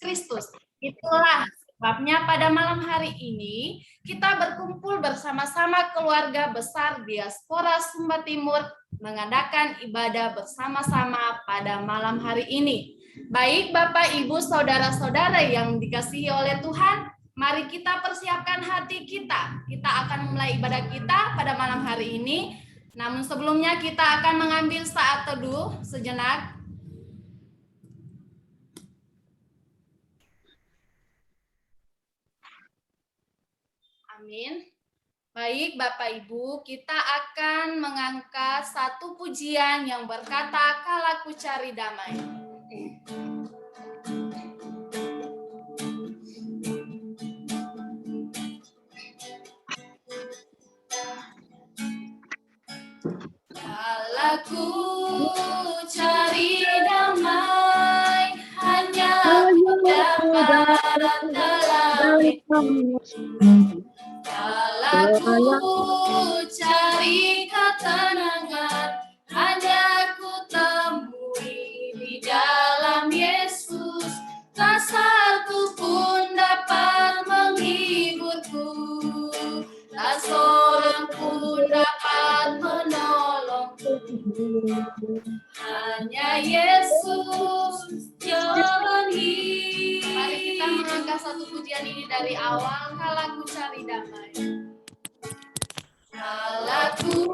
Kristus. Itulah sebabnya pada malam hari ini kita berkumpul bersama-sama keluarga besar Diaspora Sumba Timur mengadakan ibadah bersama-sama pada malam hari ini. Baik Bapak, Ibu, Saudara-saudara yang dikasihi oleh Tuhan, mari kita persiapkan hati kita. Kita akan memulai ibadah kita pada malam hari ini. Namun sebelumnya kita akan mengambil saat teduh sejenak. Amin. Baik Bapak Ibu, kita akan mengangkat satu pujian yang berkata, "Kala ku cari damai." Kala ku cari damai, hanya ku dapat dalam Kala ku cari ketenangan, hanya ku temui di dalam Yesus. Tak satu pun dapat menghiburku, tak seorang pun dapat menolongku. Hanya Yesus jalan hidup. Mari kita mengangkat satu pujian ini dari awal. Kala ku cari damai. Kala ku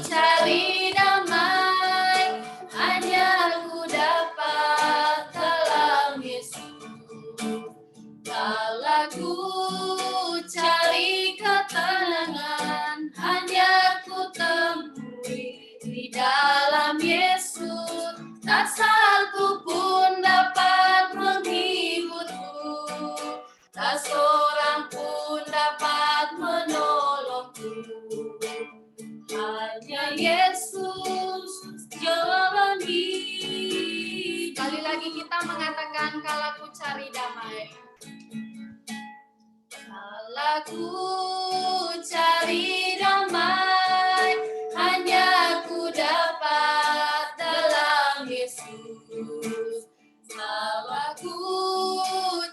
cari damai, hanya ku dapat dalam Yesus. Kala ku cari ketenangan, hanya ku temui di dalam Yesus. Tak satu pun dapat menghiburku, tak seorang pun dapat menolongku. Hanya Yesus jalan hidup. Sekali lagi kita mengatakan, kala ku cari damai. Kala ku cari damai, hanya ku dapat dalam Yesus. Kala ku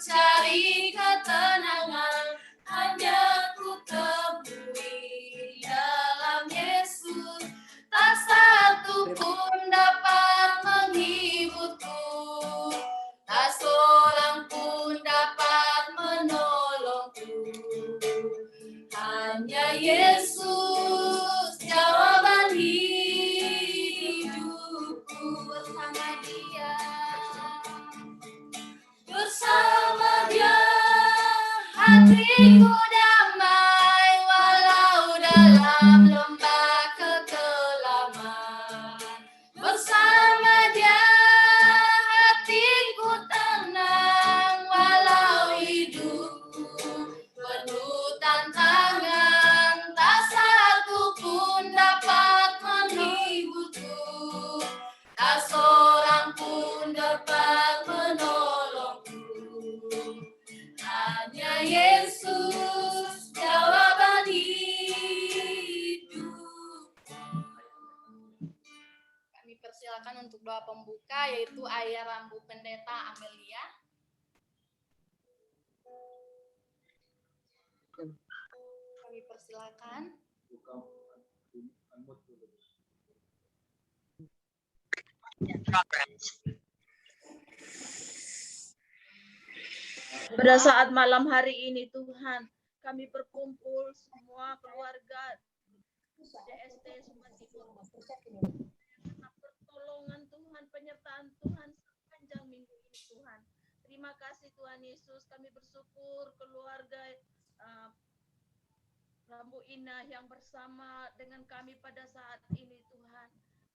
cari ketenangan, hanya ku temui dalam Yesus. Tak satu pun dapat menghiburku, tak seorang pun dapat menolongku. Hanya Yesus jawaban hidupku. Bersama Dia hatiku damai, walau dalam lembah kekelaman. Bersama Dia hatiku tenang, walau hidupku penuh tantangan. Tak satu pun dapat menghiburku, tak seorang pun dapat menolongku. Hanya Yesus jawaban hidup. Kami persilakan untuk doa pembuka, yaitu Ayah Rambu Pendeta Amelia. Kami persilakan. Pada saat malam hari ini Tuhan, kami berkumpul semua keluarga DST Sumba Timur. Pertolongan Tuhan, penyertaan Tuhan sepanjang minggu ini Tuhan. Terima kasih Tuhan Yesus, kami bersyukur keluarga Rambu Inah yang bersama dengan kami pada saat ini Tuhan.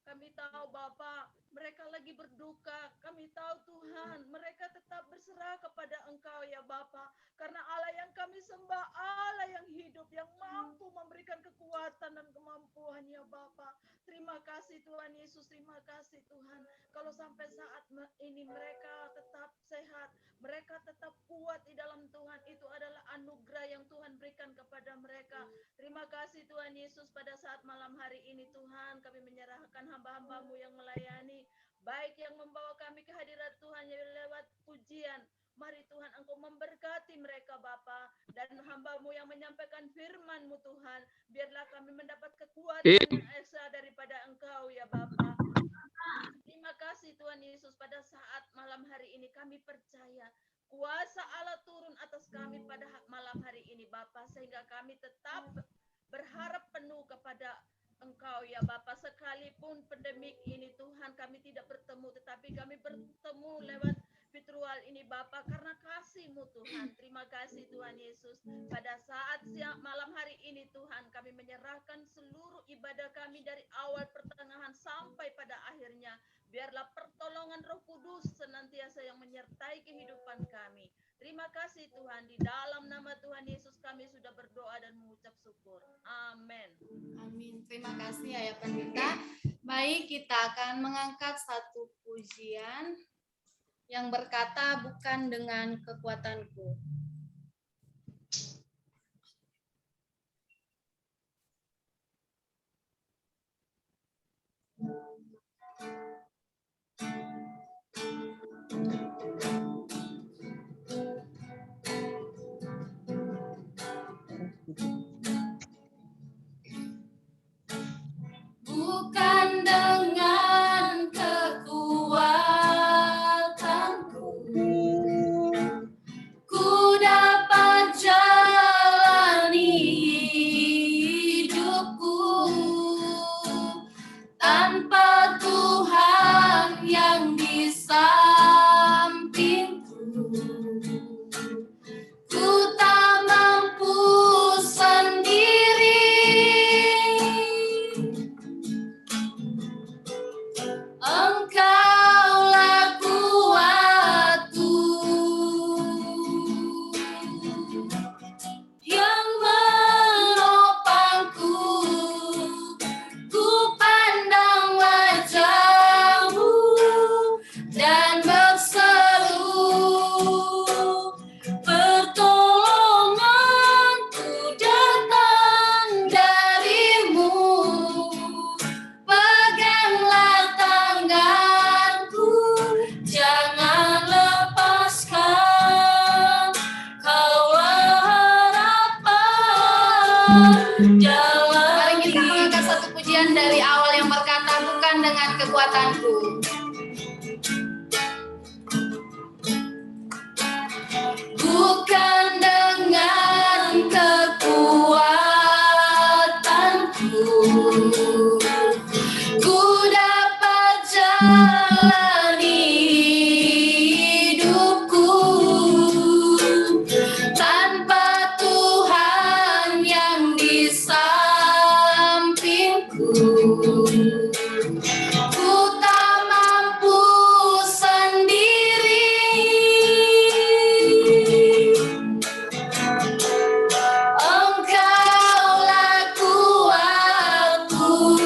Kami tahu Bapak, mereka lagi berduka. Kami tahu Tuhan, mereka tetap berserah kepada Engkau ya Bapak. Karena Allah yang kami sembah, Allah yang hidup, yang mampu memberikan kekuatan dan kemampuan ya Bapak. Terima kasih Tuhan Yesus, terima kasih Tuhan. Kalau sampai saat ini mereka tetap sehat, mereka tetap kuat di dalam Tuhan, itu adalah anugerah yang Tuhan berikan kepada mereka. Terima kasih Tuhan Yesus, pada saat malam hari ini Tuhan, kami menyerahkan hamba-hamba-Mu yang melayani, baik yang membawa kami ke hadirat Tuhan lewat pujian. Mari Tuhan Engkau memberkati mereka Bapa, dan hamba-Mu yang menyampaikan firman-Mu Tuhan, biarlah kami mendapat kekuatan yang esa daripada Engkau ya Bapa. Terima kasih Tuhan Yesus, pada saat malam hari ini kami percaya kuasa Allah turun atas kami pada malam hari ini Bapa, sehingga kami tetap berharap penuh kepada Engkau ya Bapa. Sekalipun pandemik ini Tuhan kami tidak bertemu, tetapi kami bertemu lewat virtual ini Bapa, karena kasih-Mu Tuhan. Terima kasih Tuhan Yesus. Pada saat malam hari ini Tuhan, kami menyerahkan seluruh ibadah kami dari awal, pertengahan sampai pada akhirnya. Biarlah pertolongan Roh Kudus senantiasa yang menyertai kehidupan kami. Terima kasih Tuhan, di dalam nama Tuhan Yesus kami sudah berdoa dan mengucap syukur. Amin. Amin. Terima kasih Ayah Pendeta. Baik, kita akan mengangkat satu pujian yang berkata, bukan dengan kekuatanku. Bukan dengan kekuatanku ku dapat jalani hidupku, tanpa Tuhan yang di sampingku ku tak mampu sendiri. Engkaulah kuatku yang menopangku, ku pandang wajah-Mu dan berseru, pertolonganku datang dari-Mu. Peganglah tanganku, jangan lepaskan, Kaulah harapan dalam. Mari kita mengangkat satu pujian dari awal yang berkata, bukan dengan kekuatanku. Bukan dengan kekuatanku ku dapat jalani hidupku, tanpa Tuhan yang di sampingku ku tak mampu sendiri. Engkaulah kuatku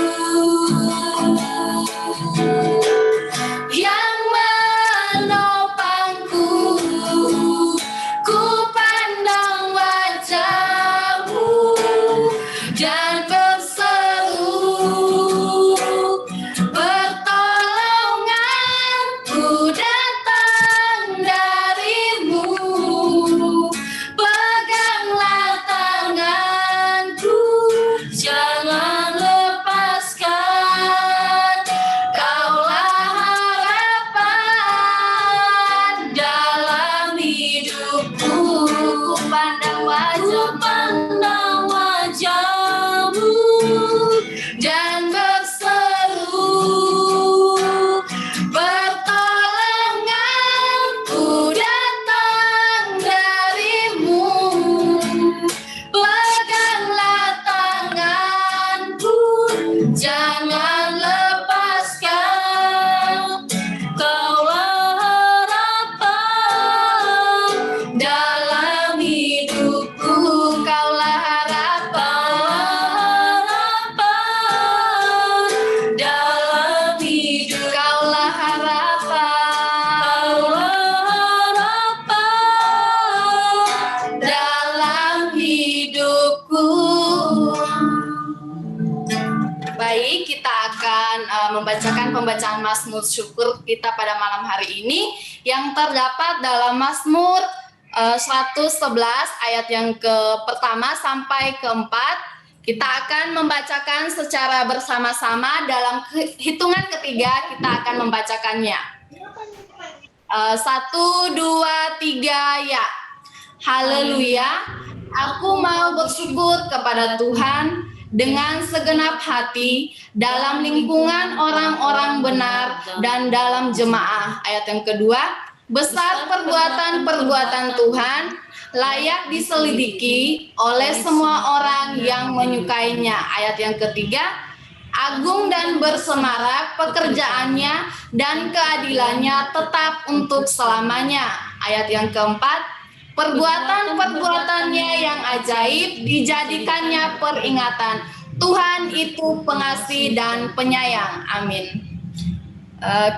yang menopangku, ku pandang wajah-Mu dan berseru, pertolonganku datang dari-Mu. Peganglah tanganku, jangan lepaskan, Kaulah harapan dalam hidupku. Ku pandang wajah-Mu dan berseru, pertolonganku datang dari-Mu. Peganglah tanganku, jangan lepaskan, Kaulah harapan dalam hidup. membacakan pembacaan Mazmur syukur kita pada malam hari ini yang terdapat dalam Mazmur 111 ayat yang pertama sampai keempat. Kita akan membacakan secara bersama-sama. Dalam hitungan ketiga kita akan membacakannya. 1, 2, 3, ya. Haleluya. Aku mau bersyukur kepada Tuhan dengan segenap hati dalam lingkungan orang-orang benar dan dalam jemaah. Ayat yang kedua, besar perbuatan-perbuatan Tuhan, layak diselidiki oleh semua orang yang menyukainya. Ayat yang ketiga, agung dan bersemarak pekerjaannya dan keadilannya tetap untuk selamanya. Ayat yang keempat, perbuatan-perbuatannya yang ajaib dijadikannya peringatan. Tuhan itu pengasih dan penyayang. Amin.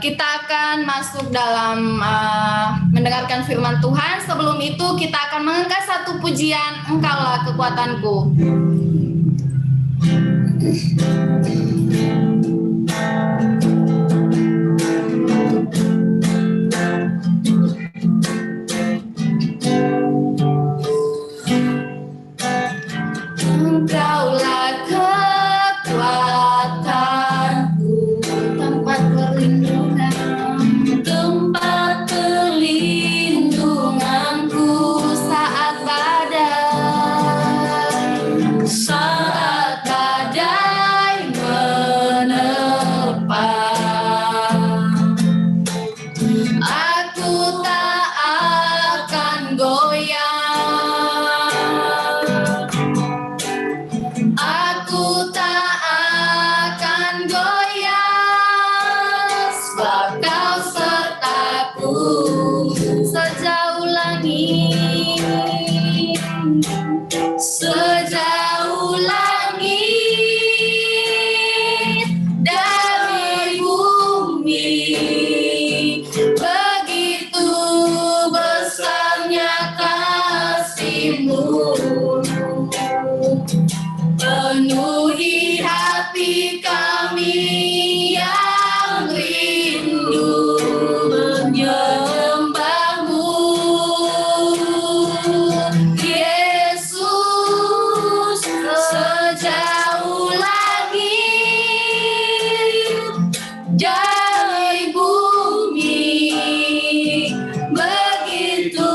Kita akan masuk dalam mendengarkan firman Tuhan. Sebelum itu kita akan mengangkat satu pujian, Engkaulah kekuatanku. Engkaulah kekuatanku, tempat perlindunganku saat badai menerpa. Aku tak akan goyah, aku tak akan goyah, sebab Kau sertaku sejauh langit, sejauh langit dari bumi. Begitu besarnya kasih-Mu, penuhi hati kami yang rindu menyembah-Mu. Yesus, sejauh langit dari bumi, begitu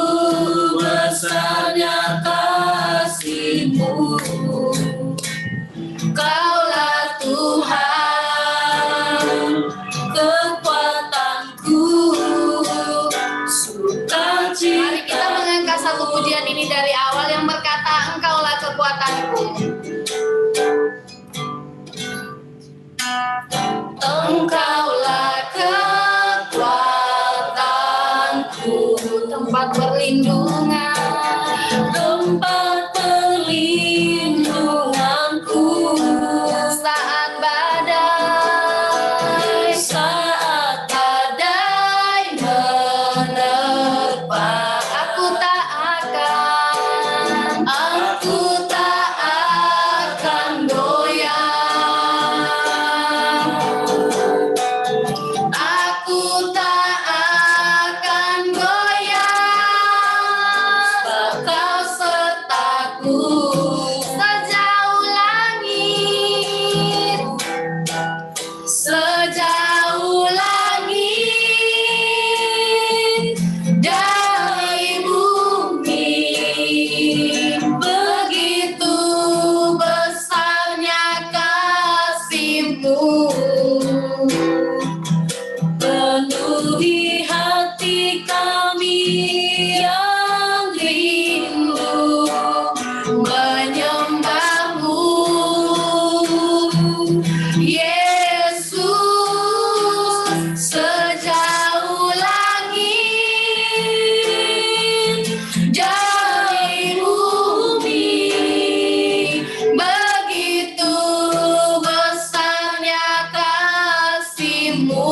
besarnya kasih-Mu. Kaulah Tuhan, kekuatanku, sukacita. Mari kita mengangkat satu pujian ini dari awal yang berkata, Engkaulah kekuatanku. Engkaulah kekuatanku, tempat perlindungan, tempat perlindunganku saat badai menerpa. Aku tak akan goyah, aku tak akan goyah, sebab Kau sertaku sejauh langit, sejauh langit dari bumi. Begitu besarnya kasih-Mu, penuhi hati kami yang rindu menyembah-Mu. Yesus, sejauh langit dari bumi, begitu besarnya kasih-Mu.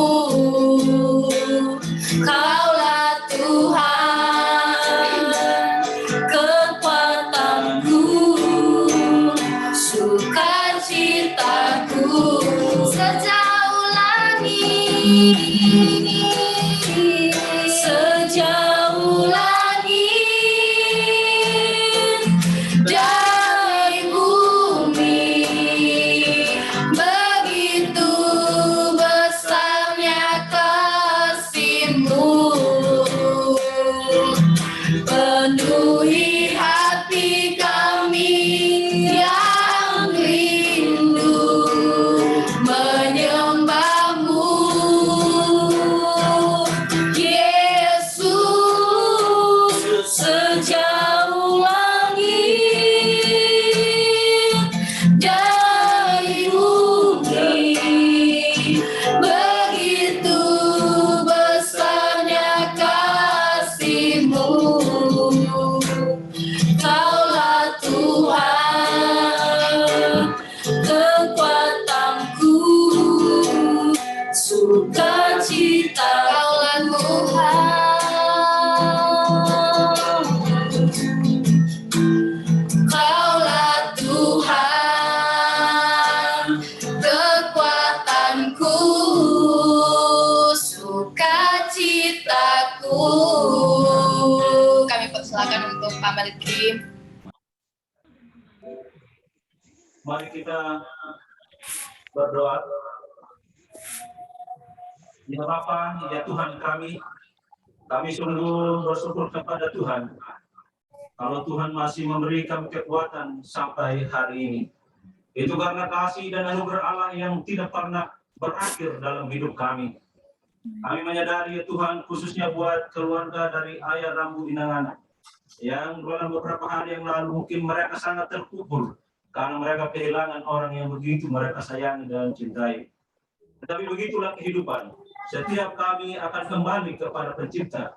Kaulah Tuhan, untuk Pak Melkim. Mari kita berdoa. Ya Bapa, ya Tuhan kami sungguh bersyukur kepada Tuhan. Kalau Tuhan masih memberi kami kekuatan sampai hari ini. Itu karena kasih dan anugerah Allah yang tidak pernah berakhir dalam hidup kami. Kami menyadari ya Tuhan, khususnya buat keluarga dari Ayah Rambu Inangan, yang dalam beberapa hari yang lalu mungkin mereka sangat terpukul karena mereka kehilangan orang yang begitu mereka sayangi dan cintai. Tetapi begitulah kehidupan. Setiap kami akan kembali kepada Pencipta.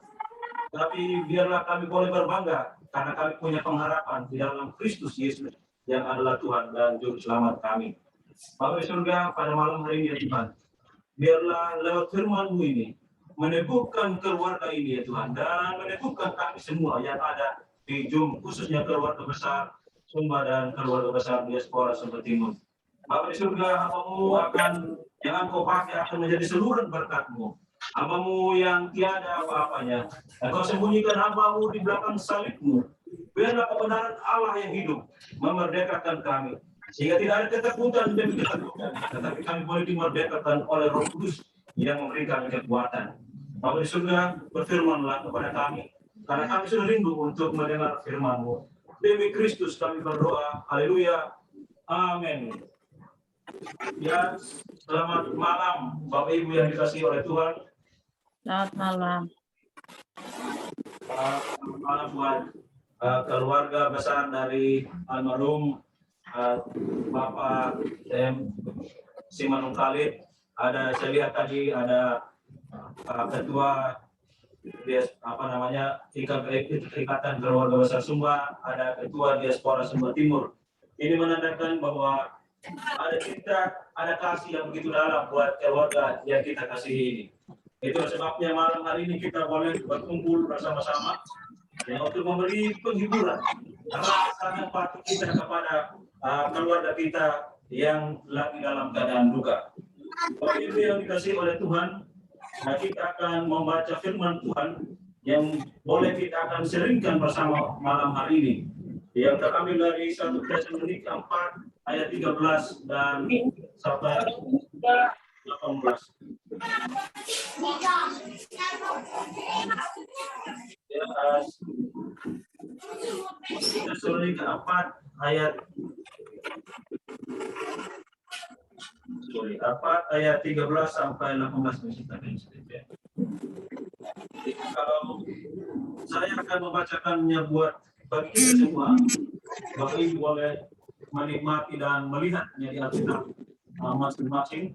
Tapi biarlah kami boleh berbangga karena kami punya pengharapan di dalam Kristus Yesus yang adalah Tuhan dan Juru Selamat kami. Bapa di surga, pada malam hari ini ya Tuhan, biarlah lewat firman-Mu ini meneguhkan keluarga ini ya Tuhan, dan meneguhkan kami semua yang ada di Zoom, khususnya keluarga besar Sumba dan keluarga besar Diaspora Sumba Timur. Bapa di surga, Hamba-Mu akan yang Engkau pakai akan menjadi seluruh berkat-Mu. Hamba-Mu yang tiada apa-apanya. Engkau sembunyikan hamba-Mu di belakang salib-Mu. Biarlah kebenaran Allah yang hidup memerdekakan kami. Sehingga tidak ada ketakutan demi ketakutan. Tetapi kami boleh dimerdekakan oleh Roh Kudus yang memberikan kekuatan. Bapa di surga, berfirmanlah kepada kami. Karena kami sudah rindu untuk mendengar firman-Mu. Demi Kristus kami berdoa. Haleluya. Amin. Ya, selamat malam Bapak Ibu yang dikasihi oleh Tuhan. Selamat malam. Selamat malam buat keluarga besar dari almarhum Bapak Simanung Khalid. Saya lihat tadi ada ketua Ikatan Keluarga Besar Sumba, ada ketua Diaspora Sumba Timur. Ini menandakan bahwa ada cinta, ada kasih yang begitu dalam buat keluarga yang kita kasihi ini. Itu sebabnya malam hari ini kita boleh berkumpul bersama-sama ya, untuk memberi penghiburan, rasa empati kita kepada keluarga kita yang lagi dalam keadaan duka. Bapak Ibu yang dikasihi oleh Tuhan, kita akan membaca firman Tuhan yang boleh kita akan seringkan bersama malam hari ini. Yang terambil dari 1 Tesalonika 4 ayat 13 dan sampai 18. Tesalonika 4 ayat 13 sampai 18. Kalau saya akan membacakannya buat bagi kita semua, Bapak Ibu boleh menikmati dan melihatnya di Alkitab masing-masing.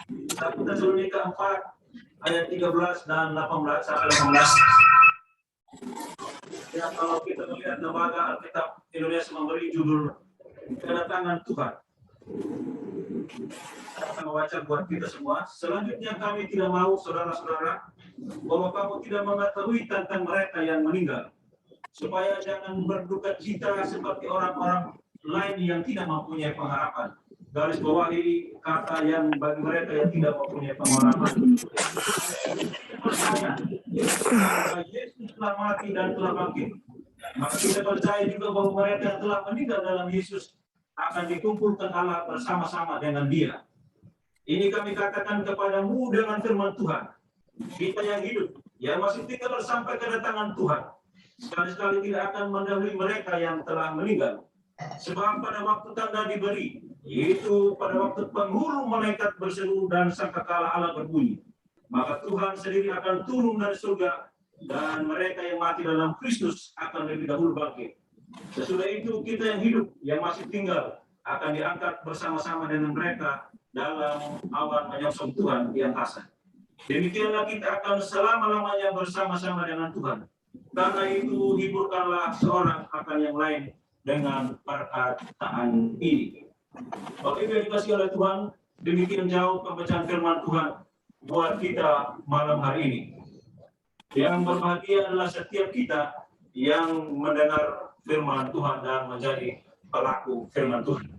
1 Tesalonika 4 ayat 13 dan 18 sampai 18. Ya, kalau kita melihat lembaga Alkitab Indonesia memberi judul Kedatangan Tuhan. Saya akan membaca buat kita semua. Selanjutnya kami tidak mau saudara-saudara bahwa kamu tidak mengetahui tentang mereka yang meninggal, supaya jangan berduka cita seperti orang-orang lain yang tidak mempunyai pengharapan. Garis bawahi kata yang bagi mereka yang tidak mempunyai pengharapan. Yesus telah mati dan telah bangkit. Maka kita percaya juga bahwa mereka yang telah meninggal dalam Yesus akan dikumpulkan Allah bersama-sama dengan Dia. Ini kami katakan kepadamu dengan firman Tuhan. Kita yang hidup, yang masih tinggal sampai kedatangan Tuhan, sekali-sekali tidak akan mendahului mereka yang telah meninggal. Sebab pada waktu tanda diberi, yaitu pada waktu penghulu malaikat berseru dan sangkakala Allah berbunyi, maka Tuhan sendiri akan turun dari surga dan mereka yang mati dalam Kristus akan lebih dahulu bangkit. Sesudah itu kita yang hidup, yang masih tinggal, akan diangkat bersama-sama dengan mereka dalam awan menyongsong Tuhan di angkasa. Demikianlah kita akan selama-lamanya bersama-sama dengan Tuhan. Karena itu hiburkanlah seorang akan yang lain dengan perkataan ini. Bapak Ibu yang dikasihi oleh Tuhan, demikian jauh pembacaan firman Tuhan buat kita malam hari ini. Yang berbahagia adalah setiap kita yang mendengar firman Tuhan dan menjadi pelaku firman Tuhan.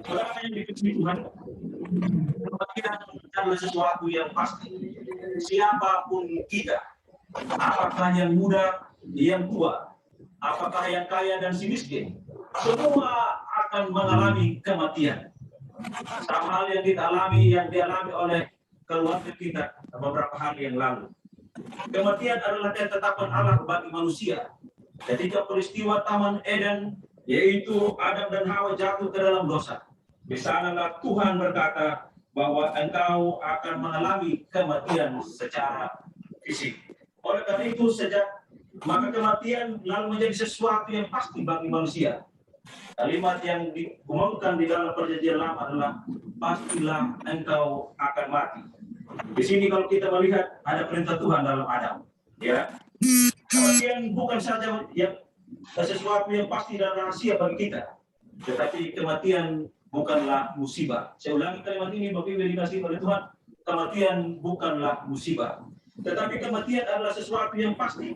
Saudara yang dikasihi Tuhan, kebahagiaan adalah sesuatu yang pasti. Siapapun kita, apakah yang muda, yang tua, apakah yang kaya dan si miskin, semua akan mengalami kematian. Sama hal yang dialami oleh keluarga kita beberapa hari yang lalu. Kematian adalah ketetapan Allah bagi manusia. Ketika peristiwa Taman Eden, yaitu Adam dan Hawa jatuh ke dalam dosa, di sanalah Tuhan berkata bahwa engkau akan mengalami kematian secara fisik. Oleh karena itu, maka kematian lalu menjadi sesuatu yang pasti bagi manusia. Kalimat yang diumumkan di dalam perjanjian lama adalah pastilah engkau akan mati. Di sini kalau kita melihat ada perintah Tuhan dalam Adam, ya. Kematian bukan saja yang sesuatu yang pasti dan rahasia bagi kita, tetapi kematian bukanlah musibah. Saya ulangi kalimat ini, Bapak Ibu dikasih oleh Tuhan. Kematian bukanlah musibah, tetapi kematian adalah sesuatu yang pasti.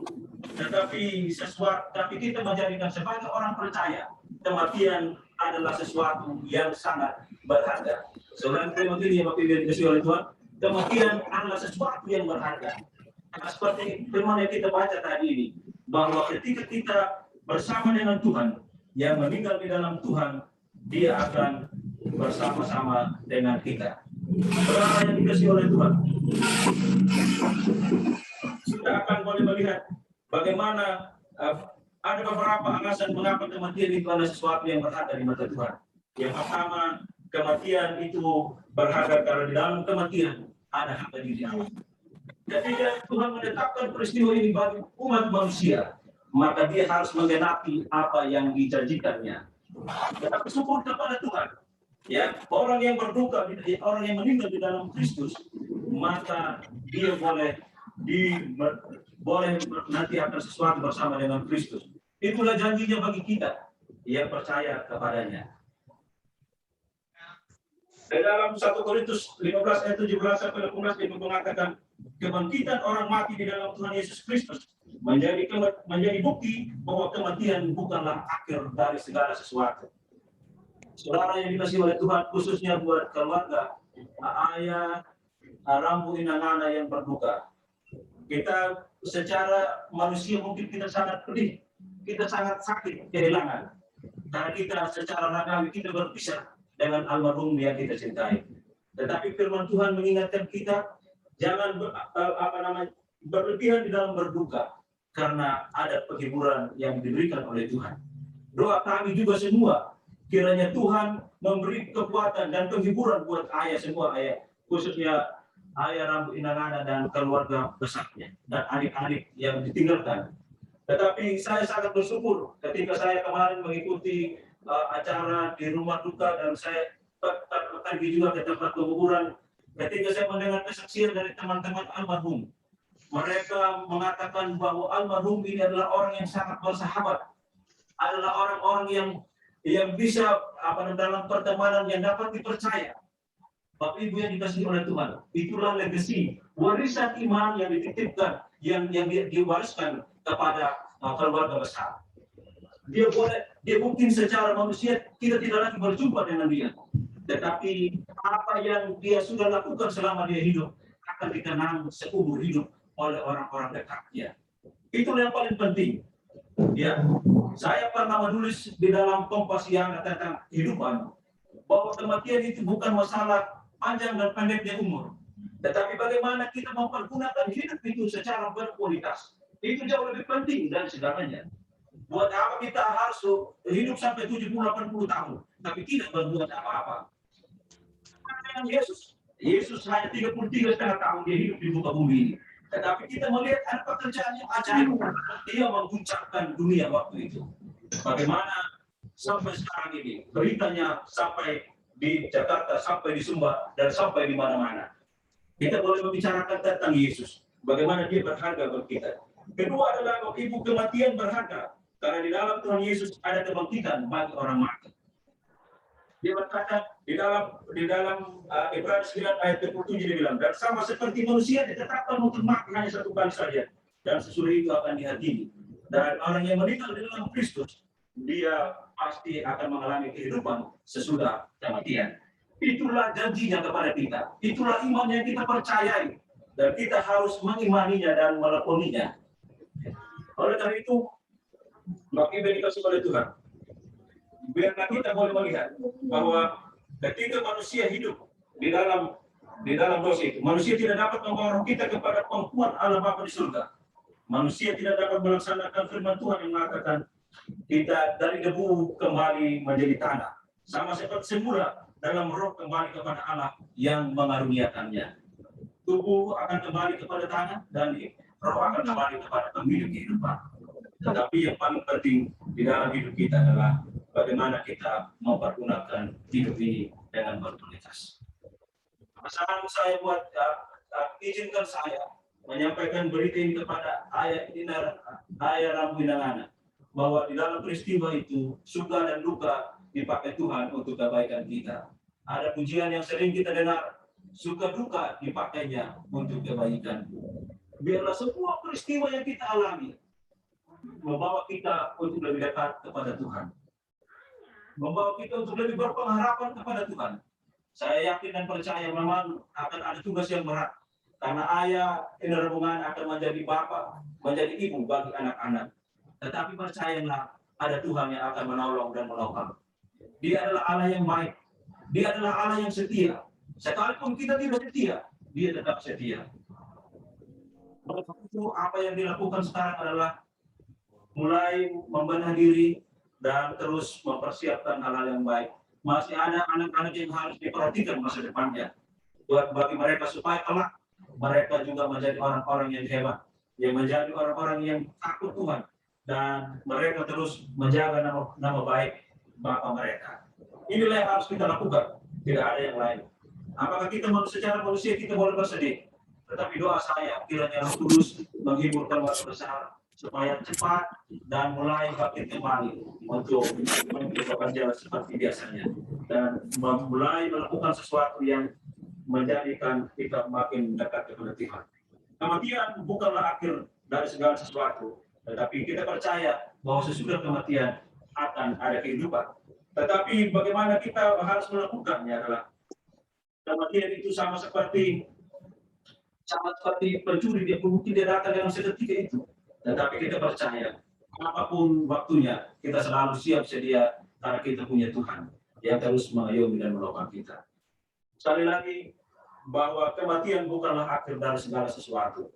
Tapi kita menjadikan sebagai orang percaya, kematian adalah sesuatu yang sangat berharga. Selain kalimat ini, Bapak Ibu dikasih oleh Tuhan, kematian adalah sesuatu yang berharga. Nah, seperti firman yang kita baca tadi ini, bahwa ketika kita bersama dengan Tuhan, yang meninggal di dalam Tuhan, dia akan bersama-sama dengan kita. Saudara yang dikasihi oleh Tuhan, kita akan boleh melihat bagaimana ada beberapa alasan mengapa kematian itu adalah sesuatu yang berharga di mata Tuhan. Yang pertama, kematian itu berharga karena di dalam kematian ada harga diri Allah. Ketika Tuhan menetapkan peristiwa ini bagi umat manusia, maka dia harus menggenapi apa yang dijanjikannya. Kita bersyukur kepada Tuhan. Ya, orang yang berduka, orang yang meninggal di dalam Kristus, maka dia boleh nanti akan sesuatu bersama dengan Kristus. Itulah janjinya bagi kita yang percaya kepadanya. Di dalam 1 Korintus 15 ayat 17 sampai 18 itu mengatakan kebangkitan orang mati di dalam Tuhan Yesus Kristus menjadi bukti bahwa kematian bukanlah akhir dari segala sesuatu. Saudara yang dikasihi oleh Tuhan, khususnya buat keluarga ayah Rambu Inangana yang berduka. Kita secara manusia mungkin kita sangat pedih, kita sangat sakit kehilangan. Karena kita secara ragawi kita berpisah dengan almarhum yang kita cintai. Tetapi firman Tuhan mengingatkan kita jangan berlebihan di dalam berduka, karena ada penghiburan yang diberikan oleh Tuhan. Doa kami juga semua, kiranya Tuhan memberi kekuatan dan penghiburan buat ayah semua, ayah khususnya ayah Rambu Inangana dan keluarga besarnya dan adik-adik yang ditinggalkan. Tetapi saya sangat bersyukur ketika saya kemarin mengikuti acara di rumah duka dan saya pergi juga ke tempat kuburan. Ketika saya mendengar kesaksian dari teman-teman almarhum, mereka mengatakan bahwa almarhum ini adalah orang yang sangat bersahabat, adalah orang-orang yang bisa dalam pertemanan yang dapat dipercaya. Bapak Ibu yang dikasihi oleh Tuhan, itulah legasi warisan iman yang dititipkan, yang diwariskan kepada keluarga besar. Dia mungkin secara manusia kita tidak lagi berjumpa dengan dia, tetapi apa yang dia sudah lakukan selama dia hidup akan dikenang seumur hidup oleh orang-orang dekatnya. Itulah yang paling penting. Ya, saya pernah menulis di dalam Kompas yang tentang kehidupan bahwa kematian itu bukan masalah panjang dan pendeknya umur, tetapi bagaimana kita mempergunakan hidup itu secara berkualitas. Itu jauh lebih penting dari segalanya. Buat apa kita harus hidup sampai 70-80 tahun, tapi tidak berbuat apa-apa. Yesus hanya 33,5 tahun dia hidup di muka bumi ini. Tetapi kita melihat ada pekerjaan yang ajaib. Dia mengguncangkan dunia waktu itu. Bagaimana sampai sekarang ini beritanya sampai di Jakarta, sampai di Sumba, dan sampai di mana-mana. Kita boleh membicarakan tentang Yesus. Bagaimana dia berharga bagi kita. Kedua adalah ibu kematian berharga. Karena di dalam Tuhan Yesus ada kebangkitan bagi orang mati. Dia berkata di dalam Ibrani 9 ayat 27 dia bilang, dan sama seperti manusia ditetapkan untuk mati hanya satu kali saja, dan sesudah itu akan dihakimi. Dan orang yang meninggal di dalam Kristus, dia pasti akan mengalami kehidupan sesudah kematian. Itulah janjinya kepada kita. Itulah iman yang kita percayai, dan kita harus mengimaninya dan melakoninya. Oleh karena itu, Bagi dikasih oleh Tuhan. Biarlah kita boleh melihat bahwa ketika manusia hidup di dalam dosa itu, manusia tidak dapat membawa kita kepada penghukuman Allah Bapa di surga. Manusia tidak dapat melaksanakan firman Tuhan yang mengatakan kita dari debu kembali menjadi tanah, sama seperti semula dalam roh kembali kepada Allah yang mengaruniakannya. Tubuh akan kembali kepada tanah dan roh akan kembali kepada pemilik kehidupan. Tetapi yang paling penting di dalam hidup kita adalah bagaimana kita mempergunakan hidup ini dengan berkualitas. Pesan saya buat izinkan saya menyampaikan berita ini kepada ayah Rambu Inangana, bahwa di dalam peristiwa itu suka dan duka dipakai Tuhan untuk kebaikan kita. Ada pujian yang sering kita dengar, suka duka dipakainya untuk kebaikan. Biarlah semua peristiwa yang kita alami membawa kita untuk lebih dekat kepada Tuhan, membawa kita untuk lebih berpengharapan kepada Tuhan. Saya yakin dan percaya memang akan ada tugas yang berat, karena ayah Inarabungan akan menjadi bapak, menjadi ibu bagi anak-anak. Tetapi percayalah, ada Tuhan yang akan menolong dan menopang. Dia adalah Allah yang baik, Dia adalah Allah yang setia. Sekalipun kita tidak setia, Dia tetap setia. Itu apa yang dilakukan sekarang adalah mulai membenah diri dan terus mempersiapkan hal-hal yang baik. Masih ada anak-anak yang harus diperhatikan masa depannya. Buat bagi mereka supaya kelak mereka juga menjadi orang-orang yang hebat, yang menjadi orang-orang yang takut Tuhan, dan mereka terus menjaga nama baik Bapa mereka. Inilah yang harus kita lakukan, tidak ada yang lain. Apakah kita secara manusia kita boleh bersedih, tetapi doa saya kiranya Roh Kudus menghibur keluarga besar supaya cepat dan mulai bangkit kembali untuk bekerja seperti biasanya dan mulai melakukan sesuatu yang menjadikan kita makin dekat kepada Tuhan. Kematian bukanlah akhir dari segala sesuatu, tetapi kita percaya bahwa sesudah kematian akan ada kehidupan. Tetapi bagaimana kita harus melakukannya adalah kematian itu sama seperti pencuri, dia mungkin dia datang dalam seketika itu. Tetapi kita percaya, apapun waktunya, kita selalu siap sedia karena kita punya Tuhan yang terus mengayomi dan menolong kita. Sekali lagi, bahwa kematian bukanlah akhir dari segala sesuatu.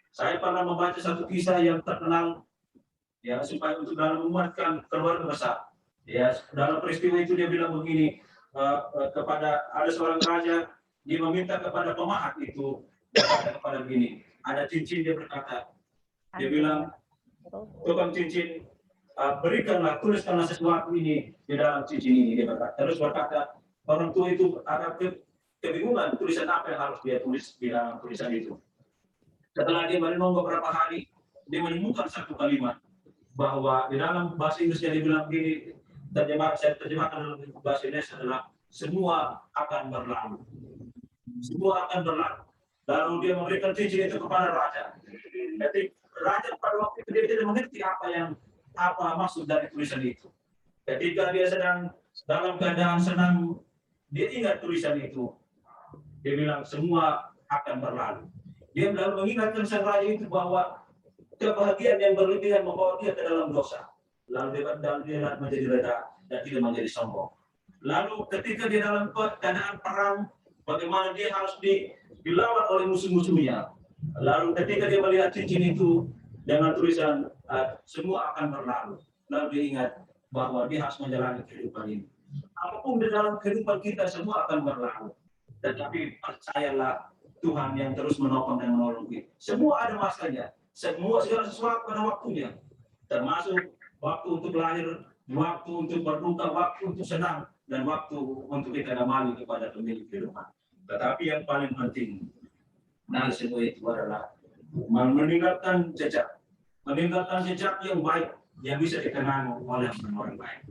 Saya pernah membaca satu kisah yang terkenal, ya, supaya untuk dalam menguatkan keluarga besar. Ya, dalam peristiwa itu dia bilang begini, kepada ada seorang raja, dia meminta kepada pemahat itu, berkata kepada begini, ada cincin, dia berkata, dia bilang, tukang cincin, berikanlah, tuliskanlah sesuatu ini di dalam cincin ini. Dia berkata. Terus berkata, orang tua itu agak kebingungan tulisan apa yang harus dia tulis di dalam tulisan itu. Setelah dia merenung beberapa hari, dia menemukan satu kalimat bahwa di dalam bahasa Inggris dia bilang begini, saya terjemahkan dalam bahasa Indonesia adalah semua akan berlalu. Semua akan berlalu. Lalu dia memberikan cincin itu kepada raja. Jadi raja pada waktu itu dia tidak mengerti apa maksud dari tulisan itu. Ketika dia sedang dalam keadaan senang, dia ingat tulisan itu. Dia bilang semua akan berlalu. Dia lalu mengingatkan sang raja itu bahwa kebahagiaan yang berlebihan membawa dia ke dalam dosa. Lalu dia menjadi reda dan tidak menjadi sombong. Lalu ketika dia dalam keadaan perang, bagaimana dia harus dilawan oleh musuh-musuhnya. Lalu ketika dia melihat cincin itu dengan tulisan semua akan berlalu, lalu dia ingat bahwa dia harus menjalani kehidupan ini. Apapun di dalam kehidupan kita semua akan berlalu, tetapi percayalah Tuhan yang terus menopang dan menolong kita. Semua ada masanya, segala sesuatu pada waktunya, termasuk waktu untuk lahir, waktu untuk berduka, waktu untuk senang, dan waktu untuk kita kembali kepada pemilik kehidupan. Tetapi yang paling penting dari semua itu adalah meninggalkan jejak yang baik yang bisa dikenang oleh orang baik.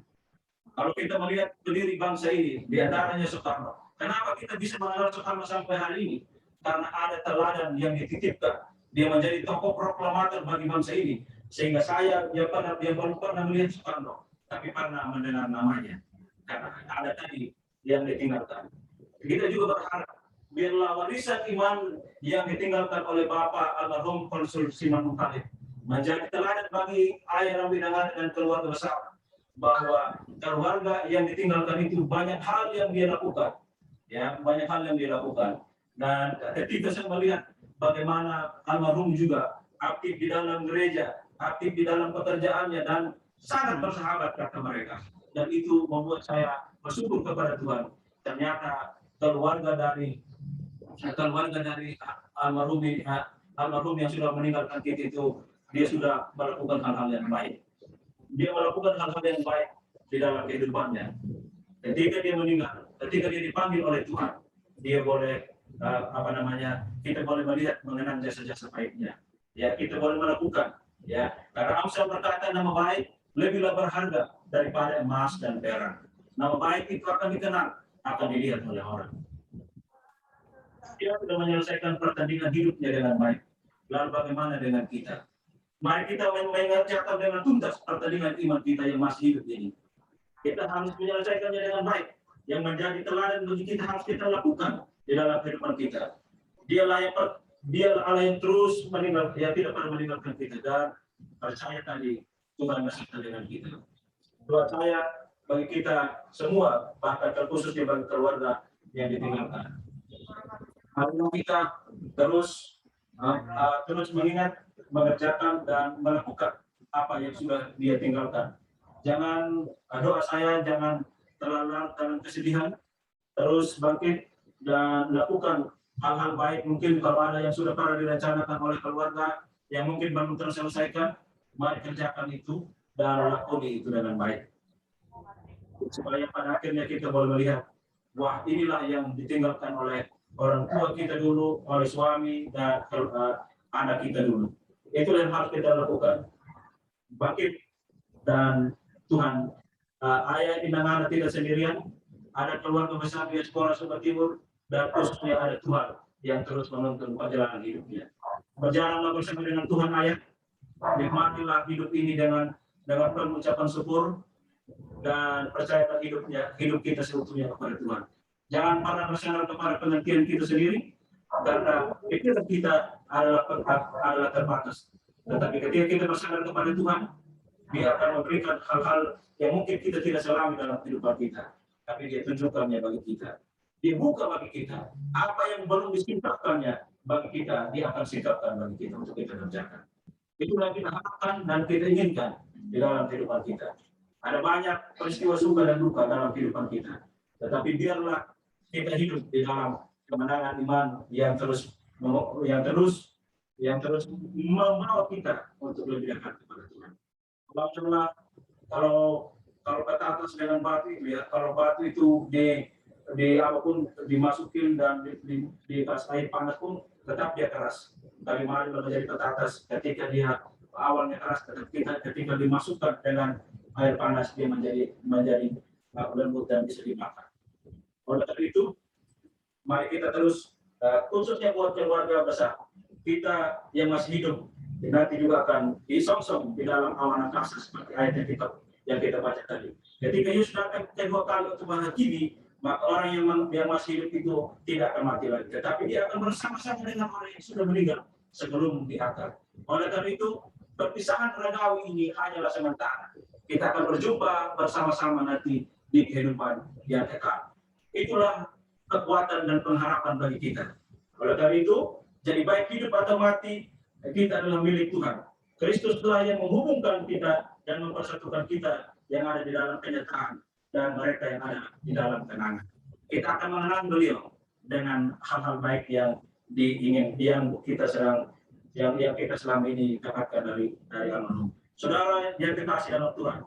Kalau kita melihat pendiri bangsa ini, di antaranya Soekarno. Kenapa kita bisa mengenal Soekarno sampai hari ini? Karena ada teladan yang dititipkan. Dia menjadi tokoh proklamator bagi bangsa ini. Sehingga saya yang belum pernah melihat Soekarno, tapi pernah mendengar namanya. Karena ada tadi yang ditinggalkan. Kita juga berharap biarlah warisan iman yang ditinggalkan oleh Bapak almarhum Konsul Siman Muttalib menjadi teladan bagi ayah Rambi dan keluarga besar, bahwa keluarga yang ditinggalkan itu banyak hal yang dia lakukan, ya, banyak hal yang dia lakukan. Dan ketika saya melihat bagaimana almarhum juga aktif di dalam gereja, aktif di dalam pekerjaannya, dan sangat bersahabat kata mereka, dan itu membuat saya bersyukur kepada Tuhan. Ternyata keluarga dari almarhum yang sudah meninggalkan kita itu, dia sudah melakukan hal-hal yang baik. Dia melakukan hal-hal yang baik di dalam kehidupannya. Ketika dia meninggal, ketika dia dipanggil oleh Tuhan, dia boleh kita boleh melihat mengenang jasa-jasa baiknya. Ya, kita boleh melakukan. Ya, karena Amsal berkata nama baik lebihlah berharga daripada emas dan perak. Nama baik itu akan dikenal, akan dilihat oleh orang. Dia sudah menyelesaikan pertandingan hidupnya dengan baik. Lalu bagaimana dengan kita? Mari kita mengerjakan dengan tuntas pertandingan iman kita yang masih hidup ini. Kita harus menyelesaikannya dengan baik. Yang menjadi teladan bagi kita harus kita lakukan di dalam kehidupan kita. Dia Allah yang terus meninggal, dia tidak pernah meninggalkan kita, dan percaya tadi Tuhan masih dengan kita. Doa saya bagi kita semua, bahkan terkhususnya bagi keluarga yang ditinggalkan. Mari kita terus mengingat, mengerjakan, dan melakukan apa yang sudah dia tinggalkan. Jangan, doa saya jangan terlalu dalam kesedihan, terus bangkit dan lakukan hal-hal baik. Mungkin kalau ada yang sudah pernah direncanakan oleh keluarga yang mungkin belum terselesaikan, mari kerjakan itu dan lakoni itu dengan baik, supaya pada akhirnya kita boleh melihat, wah, inilah yang ditinggalkan oleh orang tua kita dulu, oleh suami dan anak kita dulu. Itu yang harus kita lakukan. Bangkit, dan Tuhan, ayah Inangana tidak sendirian, ada keluarga besar di Diaspora Sumba Timur, dan khususnya ada Tuhan yang terus menuntun perjalanan hidupnya. Berjalanlah bersama dengan Tuhan ayah, nikmatilah hidup ini dengan penuh ucapan syukur, dan percayakan hidup kita seutuhnya kepada Tuhan. Jangan pernah bersandar kepada pengertian kita sendiri, karena pikiran kita adalah terbatas. Tetapi ketika kita bersandar kepada Tuhan, Dia akan memberikan hal-hal yang mungkin kita tidak selami dalam kehidupan kita, tapi Dia tunjukkannya bagi kita. Dia buka bagi kita apa yang belum disingkapkannya bagi kita, Dia akan singkapkan bagi kita untuk kita kerjakan. Itulah yang kita harapkan dan kita inginkan di dalam kehidupan kita. Ada banyak peristiwa suka dan duka dalam kehidupan kita, tetapi biarlah kita hidup di dalam kemenangan iman yang terus membawa kita untuk lebih dekat kepada Tuhan. Kalau kata atas dengan batu, ya, kalau batu itu apapun dimasukin dan dikasih air panas pun tetap dia keras. Tapi mari menjadi kata atas ketika dia awalnya keras, ketika dimasukkan dengan air panas dia menjadi lembut dan bisa dimakan. Oleh karena itu, mari kita terus, khususnya buat keluarga besar kita yang masih hidup, nanti juga akan disongsong di dalam amanah kasih seperti ayat yang kita baca tadi. Ketika Yesus datang kedua kali untuk menghakimi, maka orang yang masih hidup itu tidak akan mati lagi, tetapi dia akan bersama-sama dengan orang yang sudah meninggal sebelum diangkat. Oleh karena itu, perpisahan rohani ini hanyalah sementara. Kita akan berjumpa bersama-sama nanti di kehidupan yang kekal. Itulah kekuatan dan pengharapan bagi kita. Oleh karena itu, jadi baik hidup atau mati, kita adalah milik Tuhan. Kristus telah yang menghubungkan kita dan mempersatukan kita yang ada di dalam kenyataan dan mereka yang ada di dalam kenangan. Kita akan mengenang beliau dengan hal-hal baik yang kita selama ini dapatkan dari almarhum. Saudara yang dikasihi dalam Tuhan,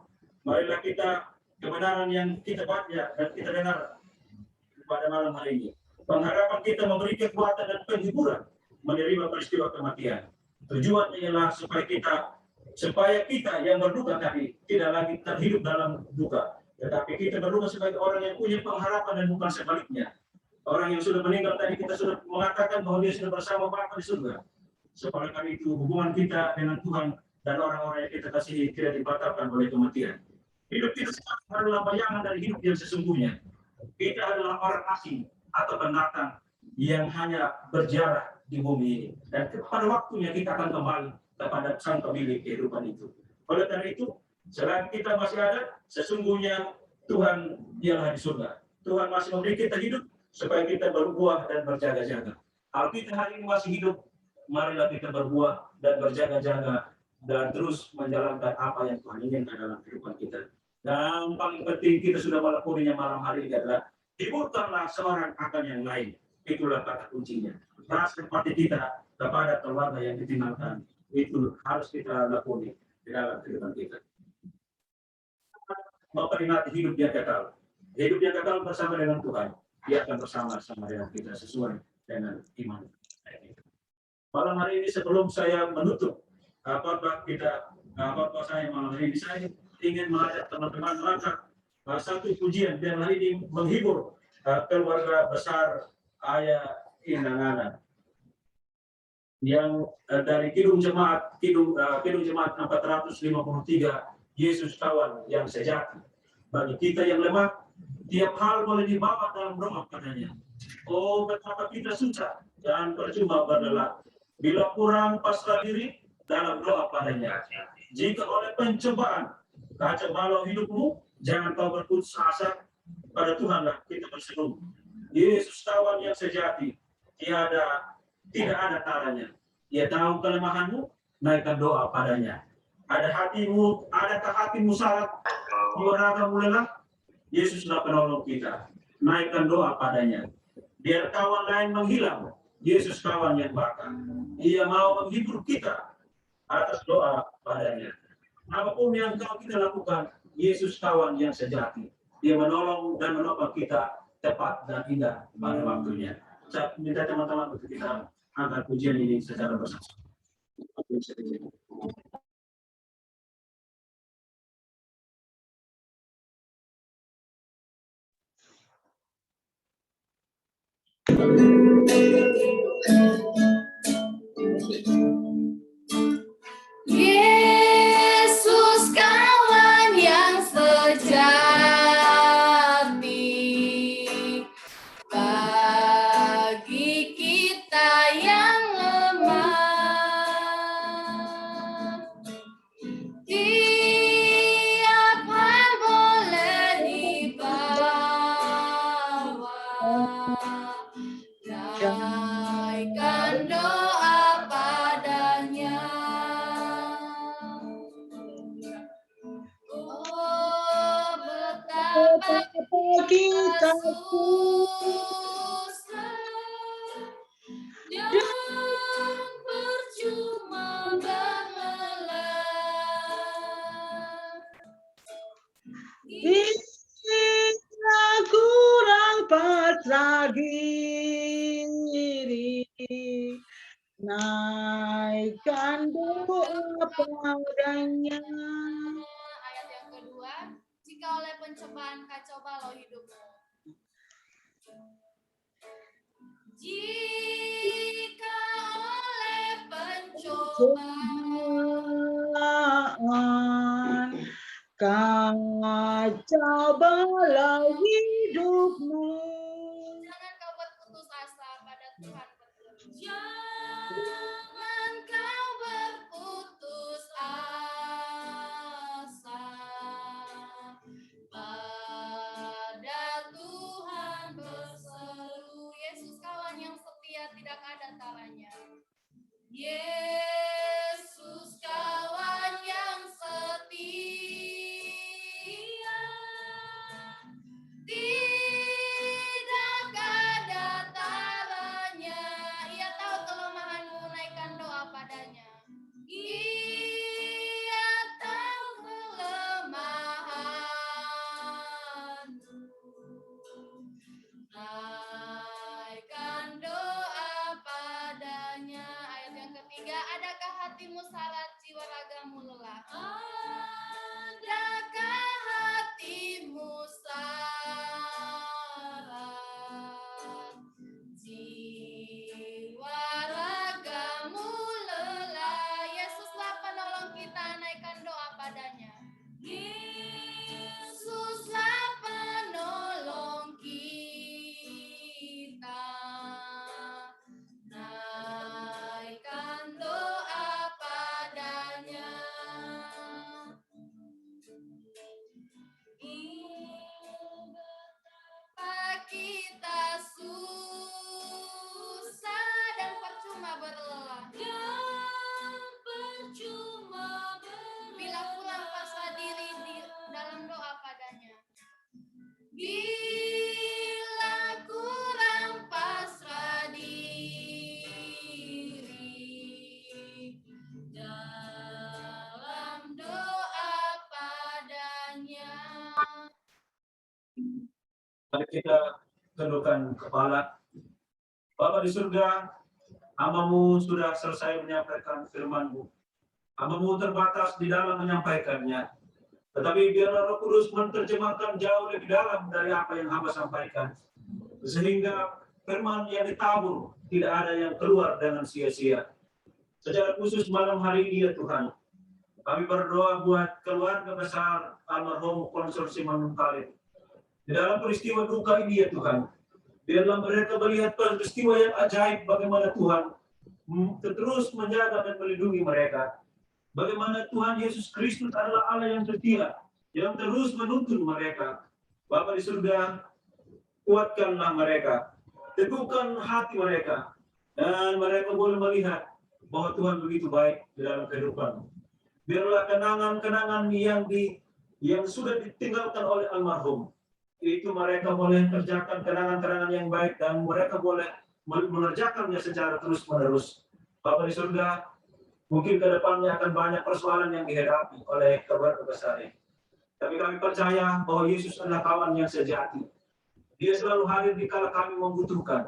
marilah kita kebenaran yang kita baca dan kita dengar pada malam hari ini, pengharapan kita memberi kekuatan dan penghiburan menerima peristiwa kematian. Tujuannya ialah supaya kita yang berduka tadi tidak lagi terhidup dalam duka, tetapi kita berduka sebagai orang yang punya pengharapan dan bukan sebaliknya. Orang yang sudah meninggal tadi kita sudah mengatakan bahwa dia sudah bersama Bapa di surga. Oleh karena itu hubungan kita dengan Tuhan dan orang-orang yang kita kasihi tidak dibatalkan oleh kematian. Hidup kita sekarang adalah bayangan dari hidup yang sesungguhnya. Kita adalah orang asing atau pendatang yang hanya berjarah di bumi ini. Dan pada waktunya kita akan kembali kepada sang pemilik kehidupan itu. Oleh karena itu, selagi kita masih ada, sesungguhnya Tuhan dialah di surga. Tuhan masih memberi kita hidup supaya kita berbuah dan berjaga-jaga. Kalau kita hari ini masih hidup, marilah kita berbuah dan berjaga-jaga dan terus menjalankan apa yang Tuhan inginkan dalam kehidupan kita. Dan paling penting kita sudah melakoninya malam hari ini adalah hiburkanlah seorang akan yang lain. Itulah kata kuncinya. Ras empati kita kepada keluarga yang ditinggalkan itu harus kita lakoni di dalam kehidupan kita. Memperingati hidup yang kekal. Hidup yang kekal bersama dengan Tuhan. Dia akan bersama-sama dengan kita sesuai dengan iman. Malam hari ini sebelum saya menutup, apakah saya malam hari ini saya ingin mengajak teman-teman mengangkat satu pujian yang hari ini menghibur keluarga besar Ayah Inangana yang dari Kidung Jemaat 453 Yesus kawan yang sejati. Bagi kita yang lemah, tiap hal boleh dibawa dalam doa padanya. Oh, betapa kita susah dan percuma berlelah. Bila kurang pasrah diri dalam doa padanya. Jika oleh pencobaan kacau balau hidupmu, jangan kau berputus asa, pada Tuhanlah kita berseru. Yesus kawan yang sejati, tidak ada taranya. Dia tahu kelemahanmu, naikkan doa padanya. Adakah hatimu salah, jiwa ragamu lelah? Yesuslah penolong kita. Naikkan doa padanya. Biar kawan lain menghilang, Yesus kawan yang bakar. Ia mau menghibur kita atas doa padanya. Apapun yang kita lakukan, Yesus kawan yang sejati. Dia menolong dan menopang kita tepat dan indah pada waktunya. Saya minta teman-teman untuk kita angkat pujian ini secara bersama. Yesus kawan yang sejati bagi kita yang lemah. Tiap hal boleh dibawa, naikkan doa padanya. Oh, betapa kita susah dan percuma berlelah. Bila kurang pasrah diri, naikkan doa padanya. Ayat yang kedua, jika oleh pencobaan kacau balau hidupmu. Jika oleh pencobaan Kacau balau hidupmu, jangan kau berputus asa pada Tuhan berseru. Jangan kau berputus asa pada Tuhan berseru. Yesus kawan yang setia tidak ada taranya. Yesus kawan yang setia, tidak Mari kita tundukkan kepala. Bapa di surga, hamba-Mu sudah selesai menyampaikan firman-Mu. Hamba-Mu terbatas di dalam menyampaikannya. Tetapi biarlah Roh Kudus menerjemahkan jauh lebih dalam dari apa yang hamba sampaikan. Sehingga firman yang ditabur tidak ada yang keluar dengan sia-sia. Secara khusus malam hari ini ya Tuhan, kami berdoa buat keluarga besar almarhum Konsul Simanung Khalid. Di dalam peristiwa duka ini ya Tuhan, biarlah mereka melihat peristiwa yang ajaib bagaimana Tuhan terus menjaga dan melindungi mereka. Bagaimana Tuhan Yesus Kristus adalah Allah yang setia, yang terus menuntun mereka. Bapa di surga, kuatkanlah mereka, teguhkan hati mereka, dan mereka boleh melihat bahwa Tuhan begitu baik di dalam kehidupan. Biarlah kenangan-kenangan yang sudah ditinggalkan oleh almarhum, itu mereka boleh kerjakan kenangan-kenangan yang baik dan mereka boleh mengerjakannya secara terus-menerus. Bapa di surga, mungkin ke depannya akan banyak persoalan yang dihadapi oleh keluarga besar ini. Tapi kami percaya bahwa Yesus adalah kawan yang sejati. Dia selalu hadir di kala kami membutuhkan.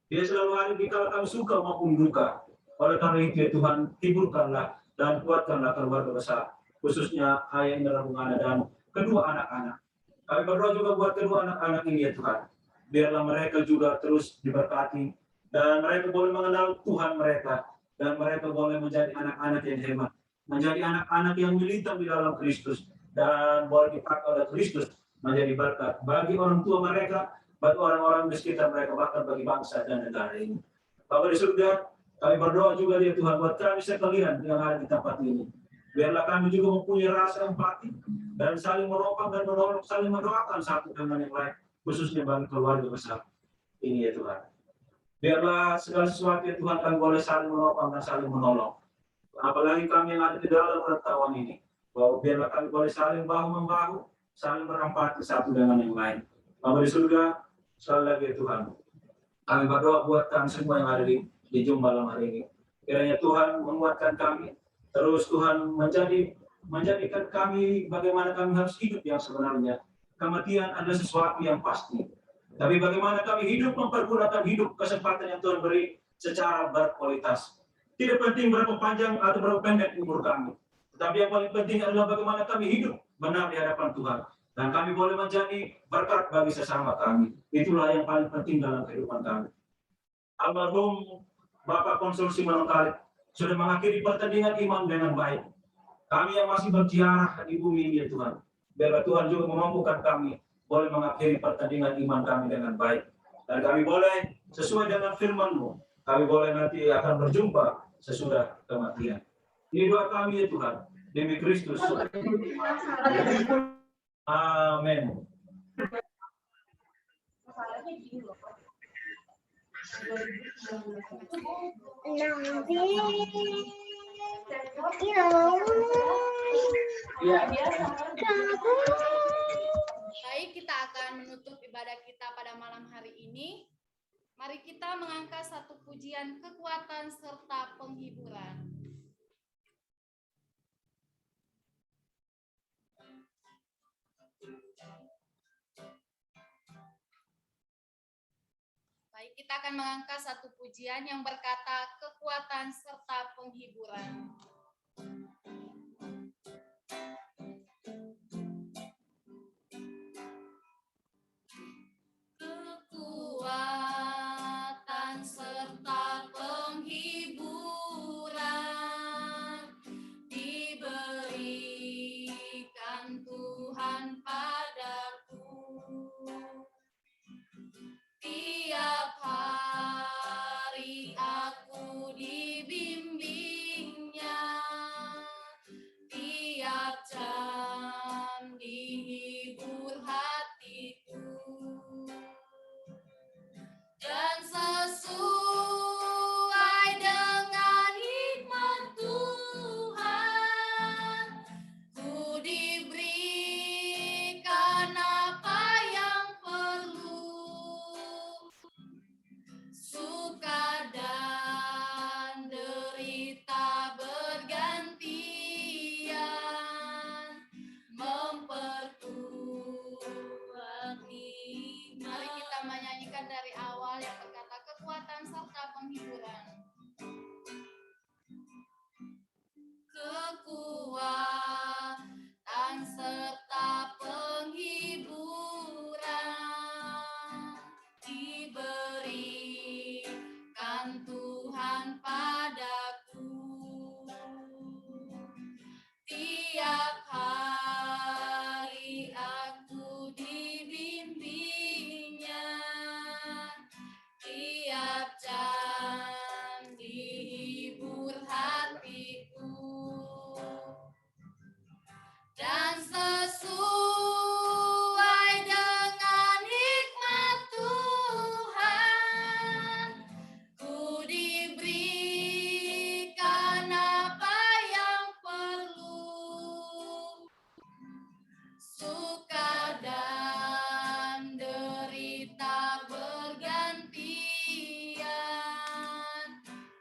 Dia selalu hadir di kala kami suka maupun duka. Oleh karena itu ya Tuhan, hiburkanlah dan kuatkanlah keluarga besar, khususnya ayah Indra Bungana dan kedua anak-anak. Kami berdoa juga buat kedua anak-anak ini ya Tuhan. Biarlah mereka juga terus diberkati dan mereka boleh mengenal Tuhan mereka dan mereka boleh menjadi anak-anak yang hebat, menjadi anak-anak yang militer di dalam Kristus dan boleh dipakai oleh Kristus menjadi berkat bagi orang tua mereka, bagi orang-orang di sekitar mereka, bahkan bagi bangsa dan negara ini. Bapa di surga, kami berdoa juga ya Tuhan buat kami sekalian yang ada di tempat ini. Biarlah kami juga mempunyai rasa empati dan saling menopang dan menolong, saling mendoakan satu dengan yang lain, khususnya bagi keluarga besar ini ya Tuhan. Biarlah segala sesuatu ya Tuhan kami boleh saling menopang dan saling menolong. Apalagi kami yang ada di dalam rantauan ini, bahwa biarlah kami boleh saling bahu-membahu, saling berempati satu dengan yang lain. Bapa di surga, sekali lagi ya Tuhan, kami berdoa buat kami semua yang ada di Jum malam hari ini. Kiranya Tuhan menguatkan kami, terus Tuhan menjadikan kami bagaimana kami harus hidup yang sebenarnya. Kematian adalah sesuatu yang pasti. Tapi bagaimana kami hidup mempergunakan hidup kesempatan yang Tuhan beri secara berkualitas. Tidak penting berapa panjang atau berapa pendek umur kami. Tetapi yang paling penting adalah bagaimana kami hidup benar di hadapan Tuhan. Dan kami boleh menjadi berkat bagi sesama kami. Itulah yang paling penting dalam kehidupan kami. Almarhum Bapak Konsul Simanung Khalid sudah mengakhiri pertandingan iman dengan baik. Kami yang masih berziarah di bumi ini ya Tuhan, biarlah Tuhan juga memampukan kami boleh mengakhiri pertandingan iman kami dengan baik. Dan kami boleh sesuai dengan firman-Mu, kami boleh nanti akan berjumpa sesudah kematian. Ini doa kami ya Tuhan, demi Kristus. Amin. Baik, kita akan menutup ibadah kita pada malam hari ini. Mari kita mengangkat satu pujian kekuatan serta penghiburan. Baik, kita akan mengangkat satu pujian yang berkata kekuatan serta penghiburan. Kekuatan serta penghiburan diberikan Tuhan padaku. Tiap hari aku dibimbingnya dan sesuai dengan hikmat Tuhan, ku diberikan apa yang perlu, suka dan derita bergantian,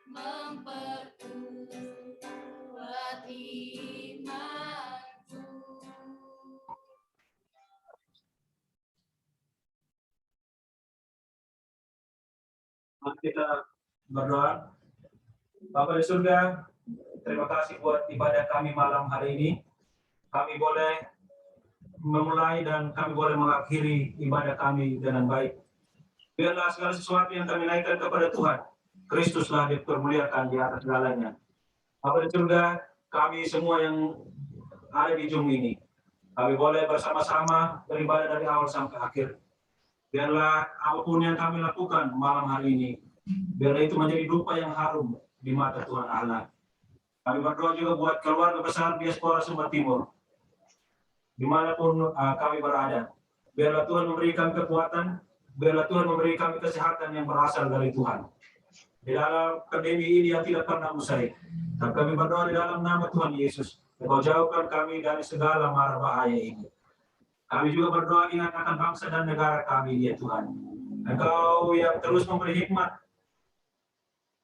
memperkuat imanku. Mari kita berdoa. Bapa di surga, terima kasih buat ibadah kami malam hari ini. Kami boleh memulai dan kami boleh mengakhiri ibadah kami dengan baik. Biarlah segala sesuatu yang kami naikkan kepada Tuhan, Kristuslah dipermuliakan di atas segalanya. Bapa di surga, kami semua yang ada di Zoom ini, kami boleh bersama-sama beribadah dari awal sampai akhir. Biarlah apapun yang kami lakukan malam hari ini, biarlah itu menjadi dupa yang harum di mata Tuhan Allah. Kami berdoa juga buat keluarga besar diaspora Sumba Timur, dimanapun kami berada. Biarlah Tuhan memberikan kekuatan, biarlah Tuhan memberi kami kesehatan yang berasal dari Tuhan. Di dalam pandemi ini yang tidak pernah usai, dan kami berdoa di dalam nama Tuhan Yesus, Engkau jauhkan kami dari segala mara bahaya ini. Kami juga berdoa ingat akan bangsa dan negara kami, ya Tuhan. Engkau yang terus memberi hikmat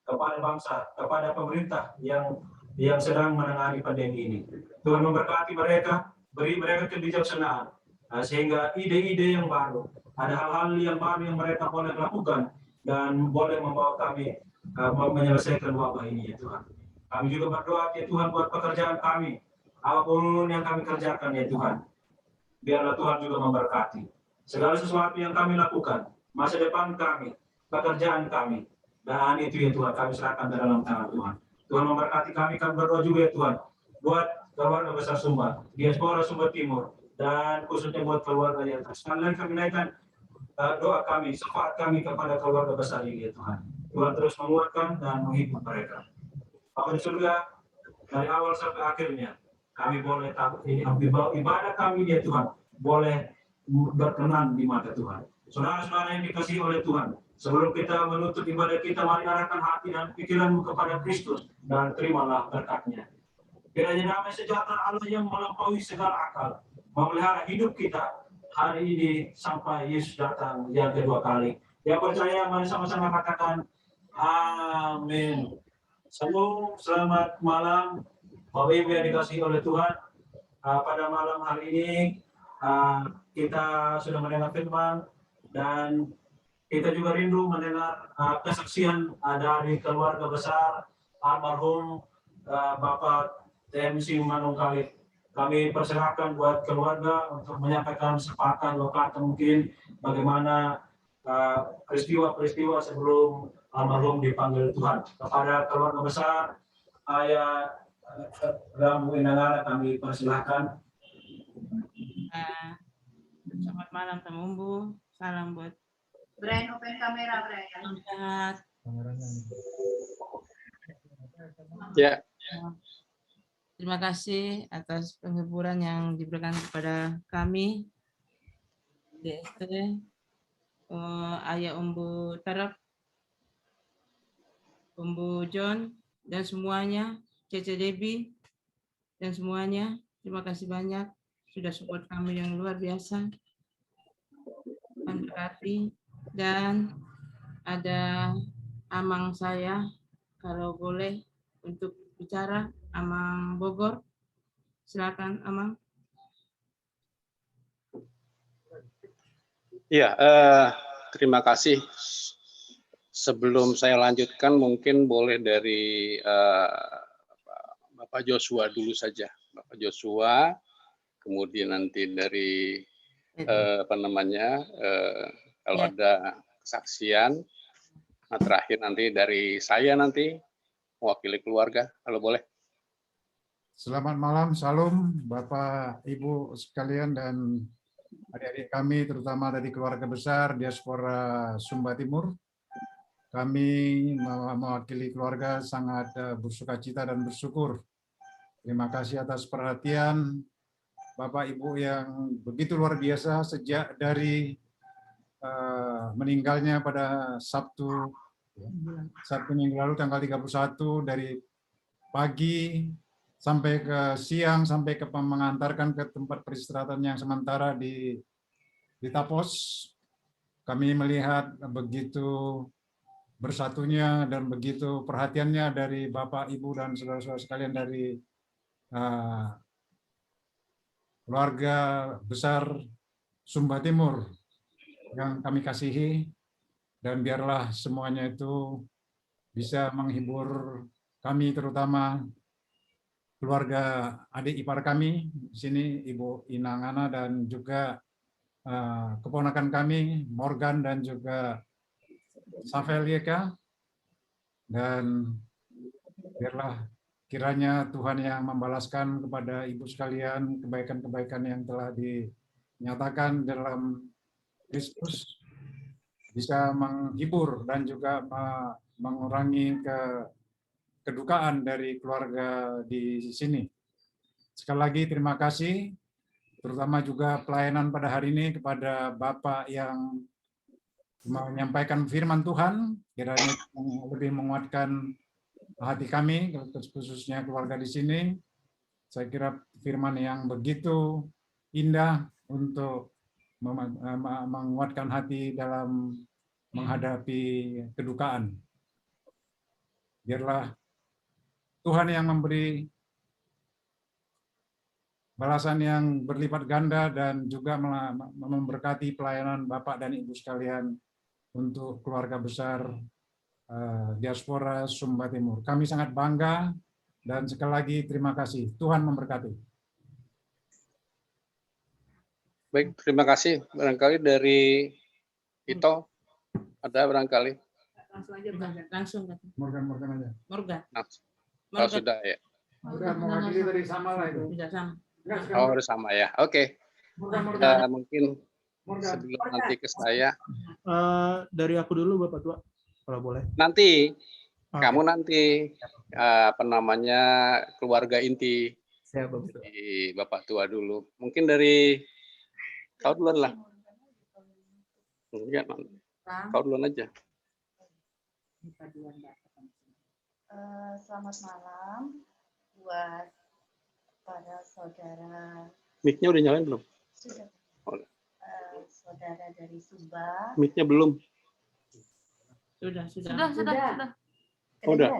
kepada bangsa, kepada pemerintah yang sedang menangani pandemi ini. Tuhan memberkati mereka, beri mereka kebijaksanaan, sehingga ide-ide yang baru, ada hal-hal yang baru yang mereka boleh lakukan dan boleh membawa kami menyelesaikan wabah ini, ya Tuhan. Kami juga berdoa, ya Tuhan, buat pekerjaan kami, apapun yang kami kerjakan, ya Tuhan. Biarlah Tuhan juga memberkati segala sesuatu yang kami lakukan, masa depan kami, pekerjaan kami, dan itu ya Tuhan kami serahkan dalam tangan Tuhan. Tuhan memberkati kami berdoa juga ya Tuhan, buat keluarga besar Sumba, diaspora Sumba Timur, dan khususnya buat keluarga yang atas. Sekalian kami naikkan doa kami, syafaat kami kepada keluarga besar ini ya Tuhan. Tuhan terus menguatkan dan menghibur mereka. Bapa di surga, dari awal sampai akhirnya, kami boleh tahu ini ibadah kami ya Tuhan boleh berkenan di mata Tuhan. Saudara-saudara yang dikasihi oleh Tuhan, sebelum kita menutup ibadah kita, mari arahkan hati dan pikiranmu kepada Kristus dan terimalah berkat-Nya. Kiranya damai sejahtera Allah yang melampaui segala akal memelihara hidup kita hari ini sampai Yesus datang yang kedua kali. Yang percaya, mari sama-sama katakan amin. Selamat malam Bapak Ibu yang dikasihi oleh Tuhan. Pada malam hari ini kita sudah mendengar firman dan kita juga rindu mendengar kesaksian dari keluarga besar almarhum Bapak TMC Manungkalit. Kami persilahkan buat keluarga untuk menyampaikan sepatah dua kata mungkin bagaimana peristiwa-peristiwa sebelum almarhum dipanggil Tuhan. Kepada keluarga besar, Ayah Ramu Inangara kami persilahkan. Selamat malam Tamumbu. Salam buat Brian, open kamera, Brian. sehat. Ya. Terima kasih atas penghiburan yang diberikan kepada kami. DST, Ayah Umbu Tarap, Umbu John, dan semuanya, Cece Debbie, dan semuanya. Terima kasih banyak sudah support kami yang luar biasa. Berkati. Dan ada amang saya, kalau boleh untuk bicara, Amang Bogor. Silakan Amang. Ya, terima kasih. Sebelum saya lanjutkan, mungkin boleh dari Bapak Joshua dulu saja. Bapak Joshua, kemudian nanti dari kalau ada kesaksian, nah terakhir nanti dari saya nanti mewakili keluarga, kalau boleh. Selamat malam, salam Bapak, Ibu sekalian dan adik-adik kami, terutama dari keluarga besar diaspora Sumba Timur. Kami mewakili keluarga sangat bersukacita dan bersyukur. Terima kasih atas perhatian Bapak Ibu yang begitu luar biasa sejak dari meninggalnya pada Sabtu minggu lalu tanggal 31 dari pagi sampai ke siang sampai ke mengantarkan ke tempat peristirahatan yang sementara di Tapos. Kami melihat begitu bersatunya dan begitu perhatiannya dari Bapak, Ibu, dan saudara-saudara sekalian dari keluarga besar Sumba Timur yang kami kasihi, dan biarlah semuanya itu bisa menghibur kami, terutama keluarga adik ipar kami di sini, Ibu Inangana, dan juga keponakan kami Morgan dan juga Safelieka, dan biarlah kiranya Tuhan yang membalaskan kepada ibu sekalian kebaikan-kebaikan yang telah dinyatakan dalam Kristus, bisa menghibur dan juga mengurangi kedukaan dari keluarga di sini. Sekali lagi terima kasih, terutama juga pelayanan pada hari ini kepada Bapak yang menyampaikan firman Tuhan, kiranya lebih menguatkan hati kami, khususnya keluarga di sini. Saya kira firman yang begitu indah untuk menguatkan hati dalam menghadapi kedukaan. Biarlah Tuhan yang memberi balasan yang berlipat ganda dan juga memberkati pelayanan Bapak dan Ibu sekalian untuk keluarga besar diaspora Sumba Timur. Kami sangat bangga dan sekali lagi terima kasih. Tuhan memberkati. Baik, terima kasih. Barangkali dari Ito ada barangkali. Langsung aja, langsung. Morgan aja. Morgan. Oh, sudah ya. Udah mewakili dari sama lah itu. Sudah sama. Oh, udah sama ya. Oke. Mungkin sebelum nanti ke saya. Dari aku dulu, Bapak Tua, kalau boleh. Nanti kamu nanti keluarga inti di Bapak Tua dulu. Mungkin dari kau duluan lah. Enggak, kau duluan aja. Selamat malam buat para saudara. Mic-nya udah nyalain belum? Sudah. Oh. Saudara dari Sumba. Mic-nya belum. Sudah. Oh, udah.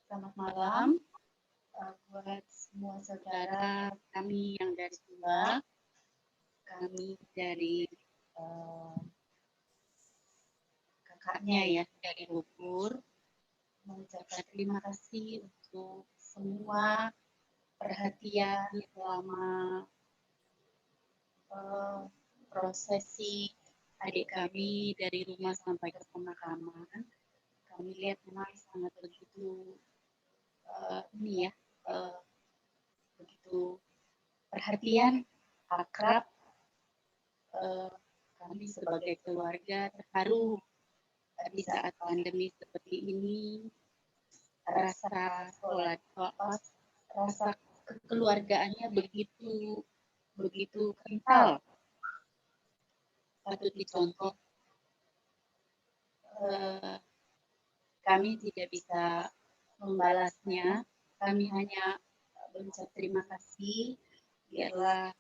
Selamat malam buat semua saudara kami yang dari Sumba, kami dari kakaknya ya dari Bogor, mengucapkan terima kasih untuk semua perhatian selama prosesi adik kami dari rumah sampai ke pemakaman. Kami lihat memang sangat begitu begitu perhatian, akrab. Kami sebagai keluarga terharu di saat pandemi seperti ini. Rasa kekeluargaannya begitu kental, patut dicontoh. Kami tidak bisa membalasnya, kami hanya berucap terima kasih. Biarlah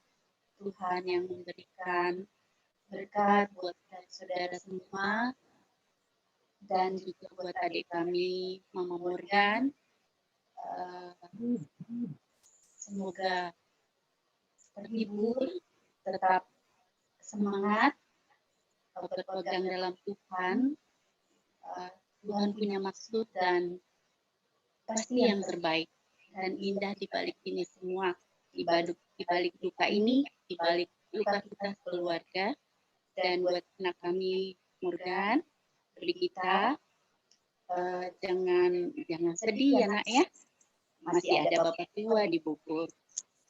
Tuhan yang memberikan berkat buat saudara semua dan juga buat adik kami Mama Morgan. Semoga terhibur, tetap semangat, berpegang dalam Tuhan. Tuhan punya maksud dan pasti yang terbaik dan indah di balik ini semua, di balik duka ini, di balik duka kita keluarga. Dan buat anak kami Morgan, kita jangan sedih ya nak ya, masih ada Bapak Tua di Bogor.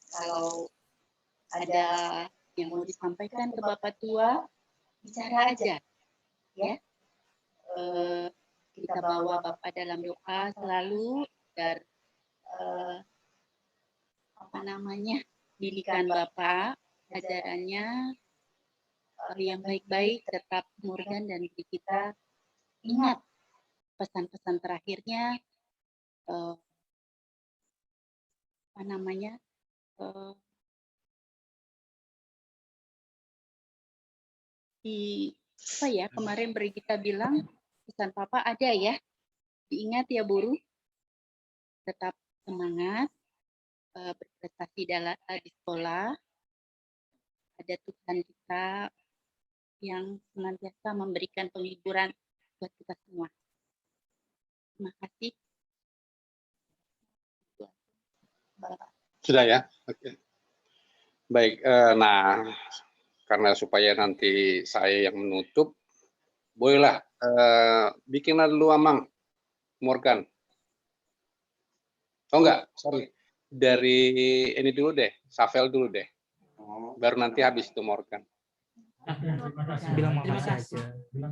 Kalau ada yang mau disampaikan ke Bapak Tua, bicara aja, ya. Kita bawa Bapak dalam doa selalu, dan didikan Bapak, ajarannya yang baik-baik, tetap Morgan dan diri kita ingat pesan-pesan terakhirnya, kemarin Brigita bilang pesan Papa ada ya, diingat ya buruh, tetap semangat, berprestasi di sekolah, ada Tuhan kita yang senantiasa memberikan penghiburan buat kita semua. Terima kasih. Bapak. Sudah ya? Oke. Baik, nah karena supaya nanti saya yang menutup, bolehlah bikinlah dulu Amang, Morgan. Oh enggak, sorry. Dari ini dulu deh, Safel dulu deh. Baru nanti habis itu Morgan. Bilang Terima makasih kasih. aja.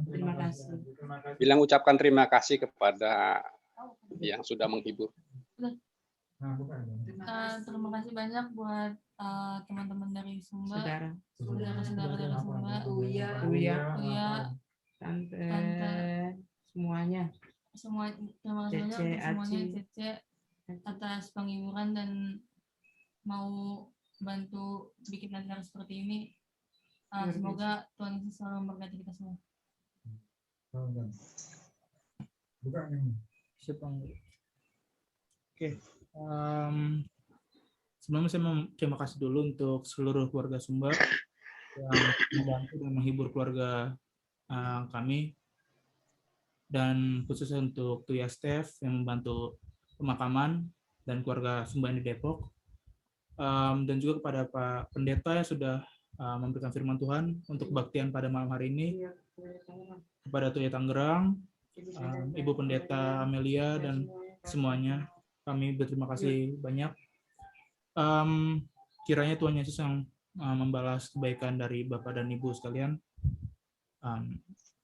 Terima kasih. Bilang ucapkan terima kasih kepada yang sudah menghibur. Terima kasih banyak buat teman-teman dari Sumba, Saudara, saudara-saudara dari Sumba, Uya, Tante, semuanya. semua. Terima kasih banyak Cece, untuk semuanya, Aci. Cece, atas penghiburan dan mau bantu bikin acara seperti ini. Semoga Tuhan Yesus selalu memberkati kita semua. Oke. Sebelumnya saya mau terima kasih dulu untuk seluruh keluarga Sumba yang membantu dan menghibur keluarga kami, dan khususnya untuk Tuya Steph yang membantu pemakaman dan keluarga Sumba di Depok, dan juga kepada Pak Pendeta yang sudah memberikan firman Tuhan untuk kebaktian pada malam hari ini, kepada Tuya Tangerang, Ibu Pendeta Amelia, dan semuanya kami berterima kasih banyak. Kiranya Tuhan Yesus yang membalas kebaikan dari Bapak dan Ibu sekalian.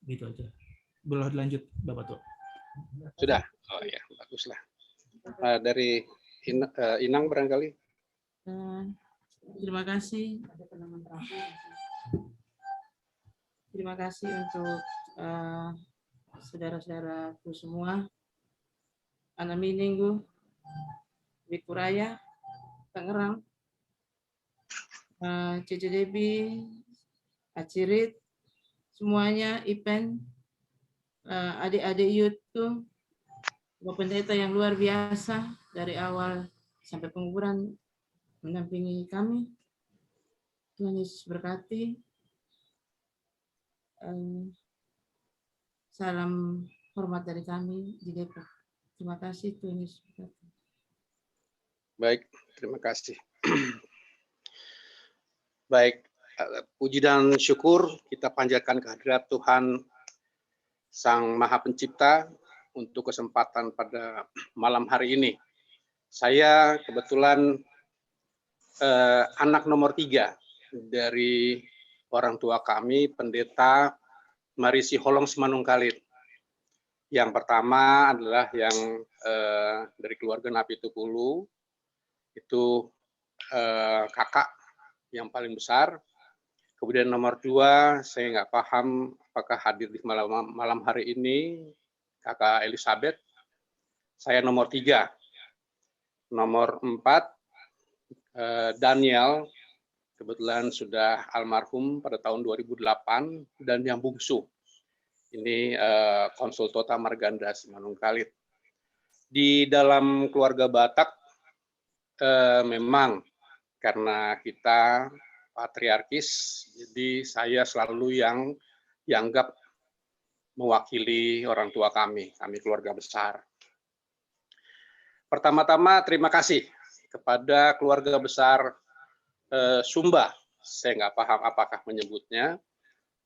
Gitu aja. Boleh lanjut Bapak Tua. Sudah? Oh ya, baguslah. Dari Inang barangkali. Terima kasih. Terima kasih untuk saudara-saudaraku semua. Anak Minggu, Wikuraya, Tangerang, Cece Debi, Acirit, semuanya, Ipen, adik-adik YouTube, Bapak Pendeta yang luar biasa dari awal sampai penguburan mendampingi kami. Tuhan Yesus berkati. Salam hormat dari kami di Depok. Terima kasih, Tuhan Yesus berkati. Baik, terima kasih. Baik, puji dan syukur kita panjatkan kehadirat Tuhan Sang Maha Pencipta untuk kesempatan pada malam hari ini. Saya kebetulan anak nomor 3 dari orang tua kami, Pendeta Marisi Holong Semanungkalit. Yang pertama adalah yang dari keluarga Napi Tukulu, itu kakak yang paling besar. Kemudian nomor 2, saya nggak paham apakah hadir di malam hari ini, kakak Elizabeth. Saya nomor 3. Nomor 4, Daniel, kebetulan sudah almarhum pada tahun 2008, dan yang bungsu, ini Konsul Tota Marganda Simanungkalit. Di dalam keluarga Batak, memang karena kita patriarkis, jadi saya selalu yang dianggap mewakili orang tua kami keluarga besar. Pertama-tama terima kasih kepada keluarga besar Sumba. Saya nggak paham apakah menyebutnya,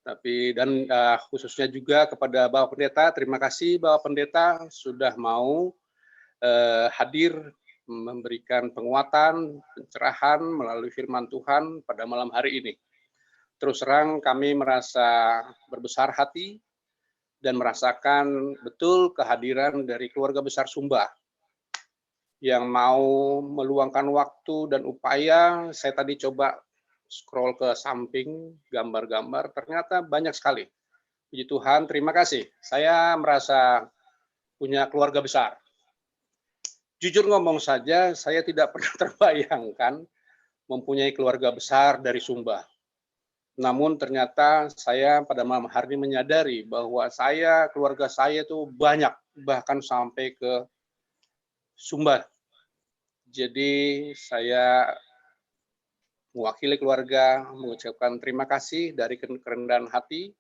tapi dan khususnya juga kepada Bapak Pendeta. Terima kasih Bapak Pendeta sudah mau hadir memberikan penguatan, pencerahan melalui firman Tuhan pada malam hari ini. terus terang kami merasa berbesar hati dan merasakan betul kehadiran dari keluarga besar Sumba yang mau meluangkan waktu dan upaya. Saya tadi coba scroll ke samping gambar-gambar, ternyata banyak sekali. Puji Tuhan, terima kasih. Saya merasa punya keluarga besar. Jujur ngomong saja, saya tidak pernah terbayangkan mempunyai keluarga besar dari Sumba. Namun ternyata saya pada malam hari ini menyadari bahwa keluarga saya itu banyak, bahkan sampai ke Sumba. Jadi saya mewakili keluarga mengucapkan terima kasih dari kerendahan hati.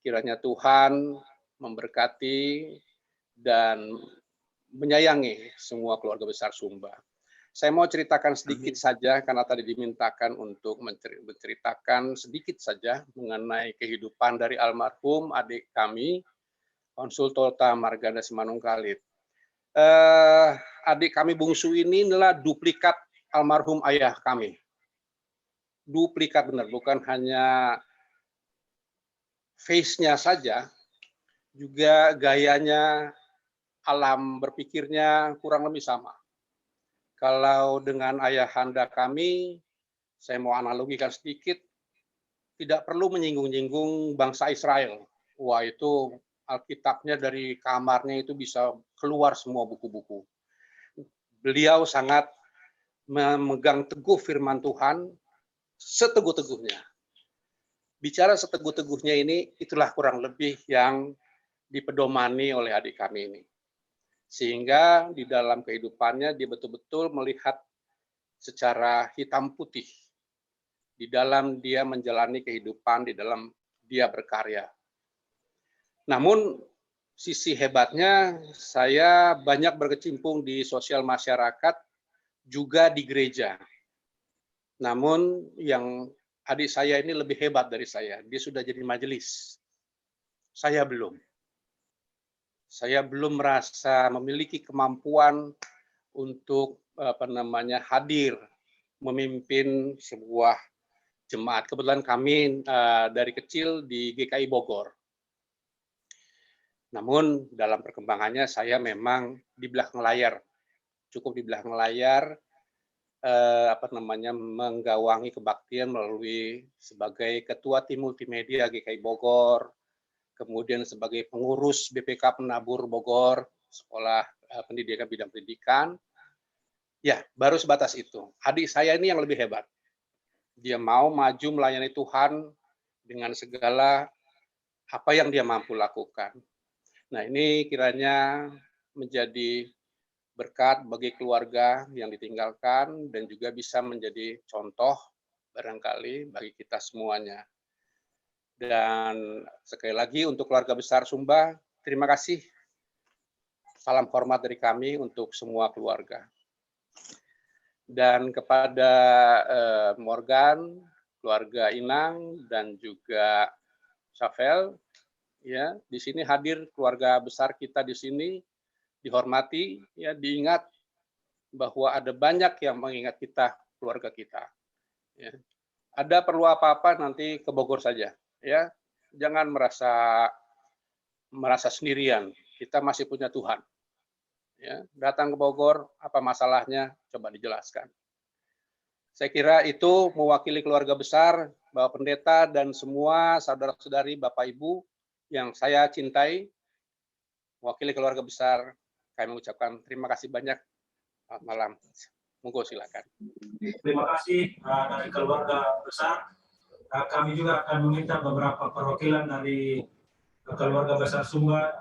Kiranya Tuhan memberkati dan menyayangi semua keluarga besar Sumba. Saya mau ceritakan sedikit saja karena tadi dimintakan untuk menceritakan sedikit saja mengenai kehidupan dari almarhum adik kami, Konsul Tota Marganda Simanungkalit. Adik kami bungsu ini adalah duplikat almarhum ayah kami. Duplikat benar, bukan hanya face-nya saja, juga gayanya, alam berpikirnya kurang lebih sama. Kalau dengan ayahanda kami, saya mau analogikan sedikit, tidak perlu menyinggung-nyinggung bangsa Israel. Wah, itu Alkitabnya dari kamarnya itu bisa keluar semua buku-buku. Beliau sangat memegang teguh firman Tuhan, seteguh-teguhnya. Bicara seteguh-teguhnya ini, itulah kurang lebih yang dipedomani oleh adik kami ini. Sehingga di dalam kehidupannya dia betul-betul melihat secara hitam putih di dalam dia menjalani kehidupan, di dalam dia berkarya. Namun sisi hebatnya saya banyak berkecimpung di sosial masyarakat, juga di gereja. Namun yang adik saya ini lebih hebat dari saya, dia sudah jadi majelis. Saya belum. Saya belum merasa memiliki kemampuan untuk hadir memimpin sebuah jemaat. Kebetulan kami dari kecil di GKI Bogor. Namun dalam perkembangannya saya memang di belakang layar, cukup di belakang layar, menggawangi kebaktian melalui sebagai ketua tim multimedia GKI Bogor, kemudian sebagai pengurus BPK Penabur Bogor, sekolah pendidikan bidang pendidikan. Ya, baru sebatas itu. Adik saya ini yang lebih hebat. Dia mau maju melayani Tuhan dengan segala apa yang dia mampu lakukan. Nah, ini kiranya menjadi berkat bagi keluarga yang ditinggalkan dan juga bisa menjadi contoh barangkali bagi kita semuanya. Dan sekali lagi untuk keluarga besar Sumba, terima kasih. Salam hormat dari kami untuk semua keluarga. Dan kepada Morgan, keluarga Inang, dan juga Syafel, ya, di sini hadir keluarga besar kita di sini, dihormati, ya, diingat bahwa ada banyak yang mengingat kita, keluarga kita. Ya. Ada perlu apa-apa nanti ke Bogor saja. Ya, jangan merasa sendirian. Kita masih punya Tuhan. Ya, datang ke Bogor, apa masalahnya? Coba dijelaskan. Saya kira itu mewakili keluarga besar, Bapak Pendeta dan semua saudara-saudari, Bapak Ibu yang saya cintai, mewakili keluarga besar, kami mengucapkan terima kasih banyak. Selamat malam. Monggo silakan. Terima kasih dari keluarga besar. Kami juga akan meminta beberapa perwakilan dari keluarga besar Sumba,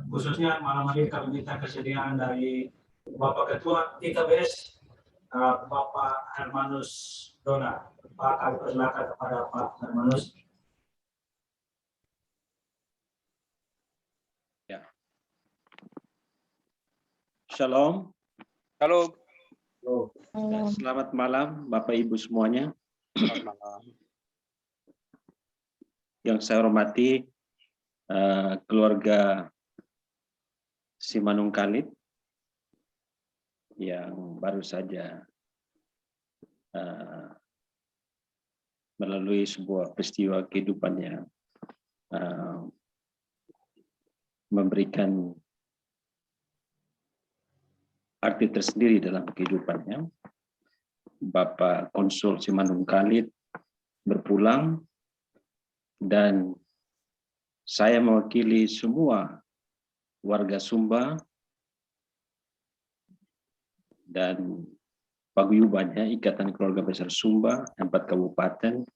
khususnya malam hari kami minta kesediaan dari Bapak Ketua IKBS, Bapak Hermanus Dona. Pak, kami persilakan kepada Pak Hermanus. Ya. Shalom. Halo. Selamat malam Bapak Ibu semuanya. Selamat malam. Yang saya hormati keluarga Simanungkalit yang baru saja melalui sebuah peristiwa kehidupan yang memberikan arti tersendiri dalam kehidupannya. Bapak Konsul Simanungkalit berpulang, dan saya mewakili semua warga Sumba dan paguyubannya, Ikatan Keluarga Besar Sumba 4 kabupaten,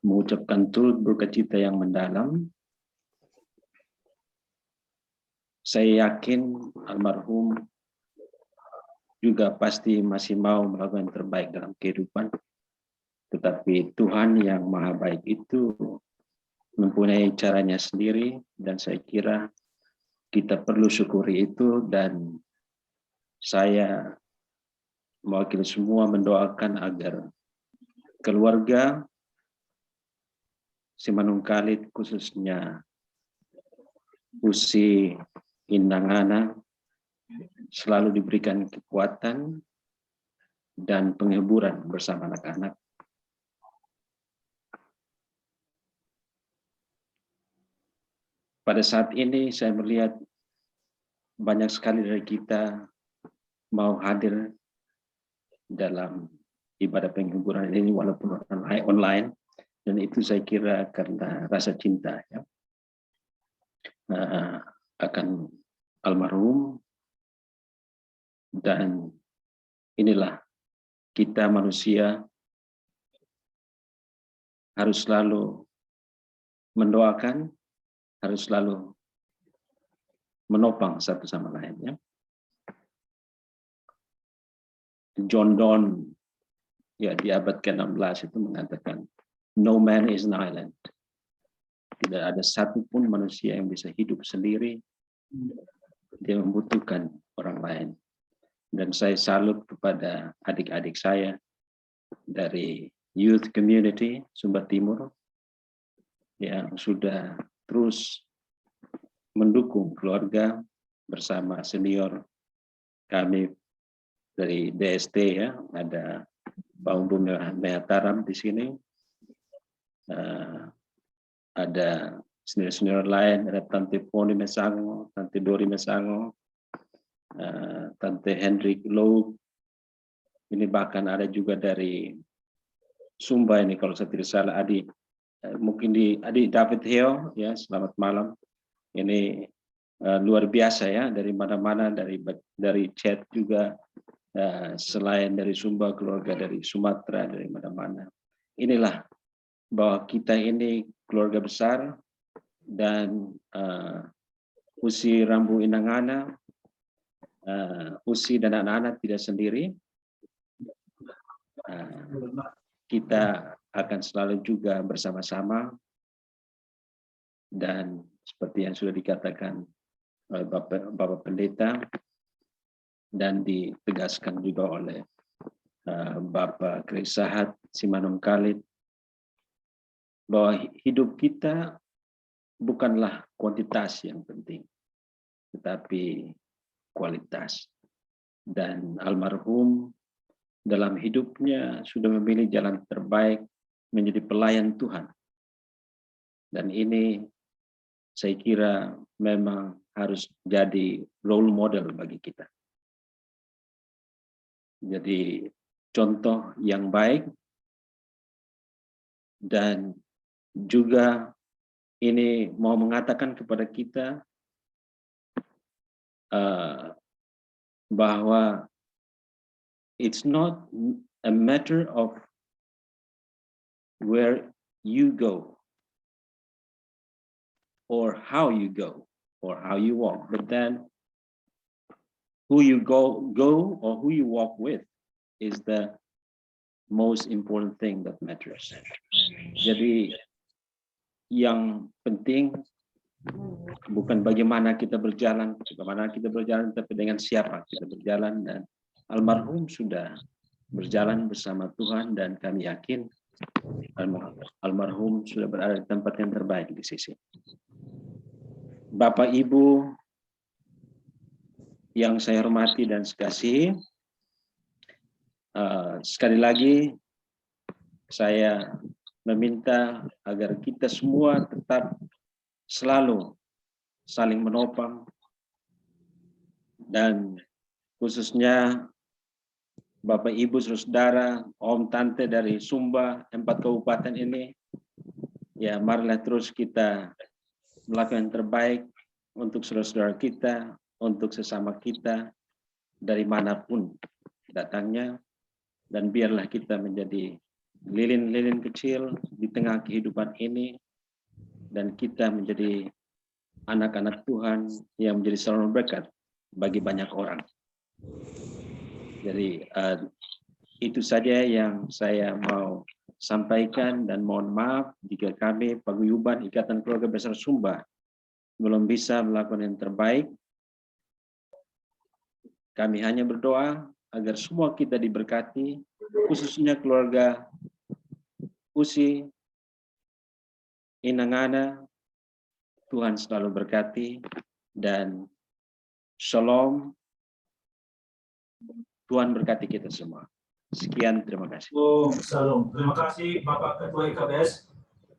mengucapkan turut berkacita yang mendalam. Saya yakin almarhum juga pasti masih mau melakukan yang terbaik dalam kehidupan. Tetapi Tuhan yang Maha Baik itu mempunyai caranya sendiri, dan saya kira kita perlu syukuri itu. Dan saya mewakili semua mendoakan agar keluarga Simanungkalit, khususnya Usi Indangana, selalu diberikan kekuatan dan penghiburan bersama anak-anak. Pada saat ini saya melihat banyak sekali dari kita mau hadir dalam ibadah penghiburan ini walaupun online, dan itu saya kira karena rasa cinta ya, akan almarhum. Dan inilah kita manusia harus selalu mendoakan, harus selalu menopang satu sama lain ya. John Donne ya di abad ke-16 itu mengatakan, no man is an island. Tidak ada satupun manusia yang bisa hidup sendiri, dia membutuhkan orang lain. Dan saya salut kepada adik-adik saya dari Youth Community Sumba Timur yang sudah terus mendukung keluarga bersama senior kami dari DST ya, ada Pak Umbu Mehataram di sini, ada senior-senior lain, ada Tante Poni Mesango, Tante Dori Mesango, Tante Hendrik Low, ini bahkan ada juga dari Sumba ini kalau saya tidak salah, adik mungkin adik David Heo ya, selamat malam. Ini luar biasa ya, dari mana-mana, dari chat juga, selain dari Sumba, keluarga dari Sumatera, dari mana-mana. Inilah bahwa kita ini keluarga besar, dan Usi Rambu Indangana, Usi dan anak-anak tidak sendiri. Kita akan selalu juga bersama-sama, dan seperti yang sudah dikatakan oleh Bapak Pendeta dan ditegaskan juga oleh Bapak Krisahat Simanungkalit, bahwa hidup kita bukanlah kuantitas yang penting, tetapi kualitas. Dan almarhum dalam hidupnya sudah memilih jalan terbaik menjadi pelayan Tuhan. Dan ini saya kira memang harus jadi role model bagi kita. Jadi contoh yang baik, dan juga ini mau mengatakan kepada kita bahwa it's not a matter of where you go or how you go or how you walk, but then who you go or who you walk with is the most important thing that matters. Jadi yang penting bukan bagaimana kita berjalan, tapi dengan siapa kita berjalan. Dan almarhum sudah berjalan bersama Tuhan, dan kami yakin almarhum sudah berada di tempat yang terbaik di sisi. Bapak Ibu yang saya hormati dan kasihi, sekali lagi saya meminta agar kita semua tetap selalu saling menopang, dan khususnya Bapak Ibu Saudara, Om Tante dari Sumba, 4 kabupaten ini, ya marilah terus kita melakukan yang terbaik untuk saudara-saudara kita, untuk sesama kita, dari manapun datangnya, dan biarlah kita menjadi lilin-lilin kecil di tengah kehidupan ini, dan kita menjadi anak-anak Tuhan yang menjadi saluran berkat bagi banyak orang. Jadi itu saja yang saya mau sampaikan, dan mohon maaf jika kami paguyuban Ikatan Keluarga Besar Sumba belum bisa melakukan yang terbaik. Kami hanya berdoa agar semua kita diberkati, khususnya keluarga Usi, Inangana, Tuhan selalu berkati, dan shalom. Tuhan berkati kita semua. Sekian, terima kasih. Salam. Terima kasih Bapak Ketua IKBS.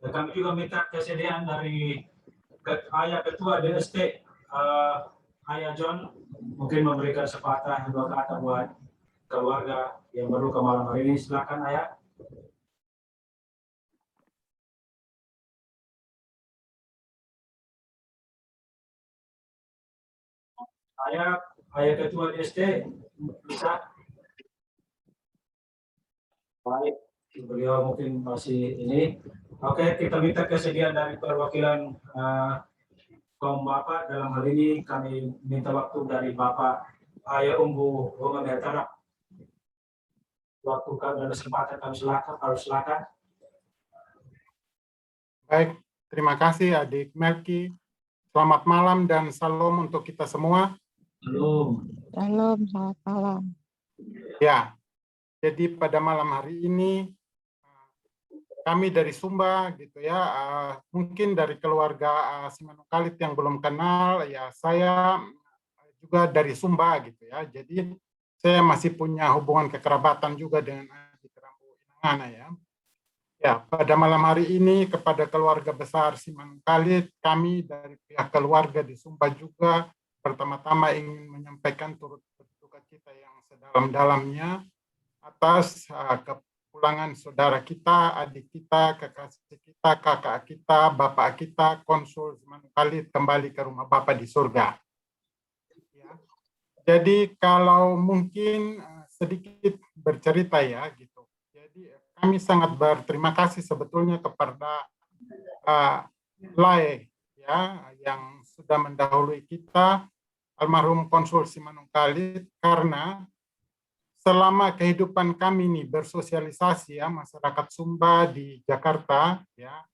Dan kami juga minta kesediaan dari Ayah Ketua DST, Ayah John, mungkin memberikan sepatah dua kata buat keluarga yang berduka malam hari ini. Silakan Ayah. Ayah Ketua DST, bisa? Baik, beliau mungkin masih ini. Oke, kita minta kesediaan dari perwakilan kaum Bapak. Dalam hal ini kami minta waktu dari Bapak Ayah Umbu Bunga Mehtara. Waktu kami ada kesempatan, kami silakan. Baik, terima kasih Adik Melki. Selamat malam dan salam untuk kita semua. Salam. Salam, selamat malam. Ya, jadi pada malam hari ini kami dari Sumba gitu ya, mungkin dari keluarga Simanukalit yang belum kenal, ya saya juga dari Sumba gitu ya. Jadi saya masih punya hubungan kekerabatan juga dengan Adik Rambu Inangana ya. Ya, pada malam hari ini kepada keluarga besar Simanukalit, kami dari pihak keluarga di Sumba juga pertama-tama ingin menyampaikan turut berduka cita yang sedalam-dalamnya atas kepulangan saudara kita, adik kita, kekasih kita, kakak kita, bapak kita, Konsul Simanukalit kembali ke rumah Bapa di surga. Ya. Jadi kalau mungkin sedikit bercerita ya gitu. Jadi kami sangat berterima kasih sebetulnya kepada Lai ya yang sudah mendahului kita, almarhum Konsul Simanukalit, karena selama kehidupan kami ini bersosialisasi ya masyarakat Sumba di Jakarta ya,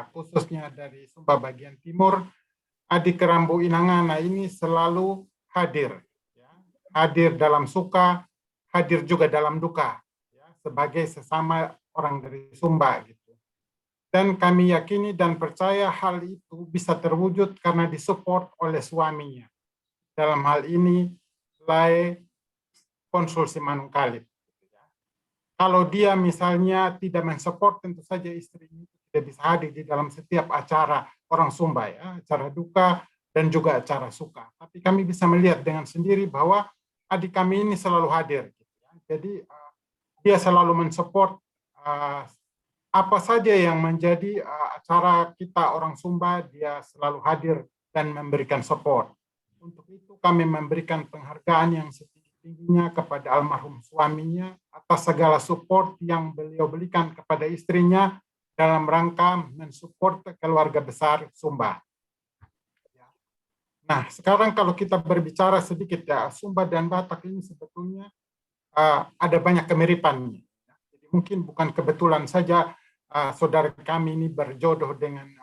khususnya dari Sumba bagian timur, Adik Rambu Inangana ini selalu hadir ya. Hadir dalam suka, hadir juga dalam duka ya, sebagai sesama orang dari Sumba gitu. Dan kami yakini dan percaya hal itu bisa terwujud karena disupport oleh suaminya. Dalam hal ini Lai Konsul Simanukalit. Kalau dia misalnya tidak mensupport, tentu saja istrinya tidak bisa hadir di dalam setiap acara orang Sumba ya, acara duka dan juga acara suka. Tapi kami bisa melihat dengan sendiri bahwa adik kami ini selalu hadir. Jadi dia selalu mensupport apa saja yang menjadi acara kita orang Sumba, dia selalu hadir dan memberikan support. Untuk itu kami memberikan penghargaan yang setinggi-tingginya kepada almarhum suaminya atas segala support yang beliau berikan kepada istrinya dalam rangka mensupport keluarga besar Sumba. Nah, sekarang kalau kita berbicara sedikit ya, Sumba dan Batak ini sebetulnya ada banyak kemiripannya. Jadi mungkin bukan kebetulan saja saudara kami ini berjodoh dengan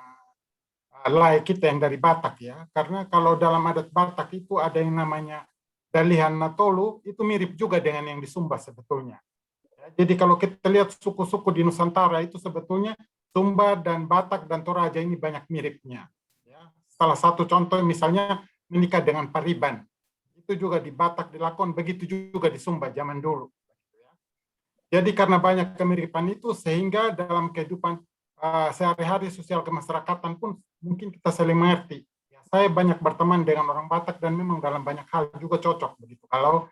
Lai kita yang dari Batak ya, karena kalau dalam adat Batak itu ada yang namanya Dalihan Natolu, itu mirip juga dengan yang di Sumba sebetulnya. Ya, jadi kalau kita lihat suku-suku di Nusantara itu sebetulnya Sumba dan Batak dan Toraja ini banyak miripnya. Ya, salah satu contoh misalnya menikah dengan Pariban, itu juga di Batak dilakukan, begitu juga di Sumba zaman dulu. Jadi karena banyak kemiripan itu sehingga dalam kehidupan sehari-hari sosial kemasyarakatan pun mungkin kita saling mengerti. Ya, saya banyak berteman dengan orang Batak dan memang dalam banyak hal juga cocok begitu. Kalau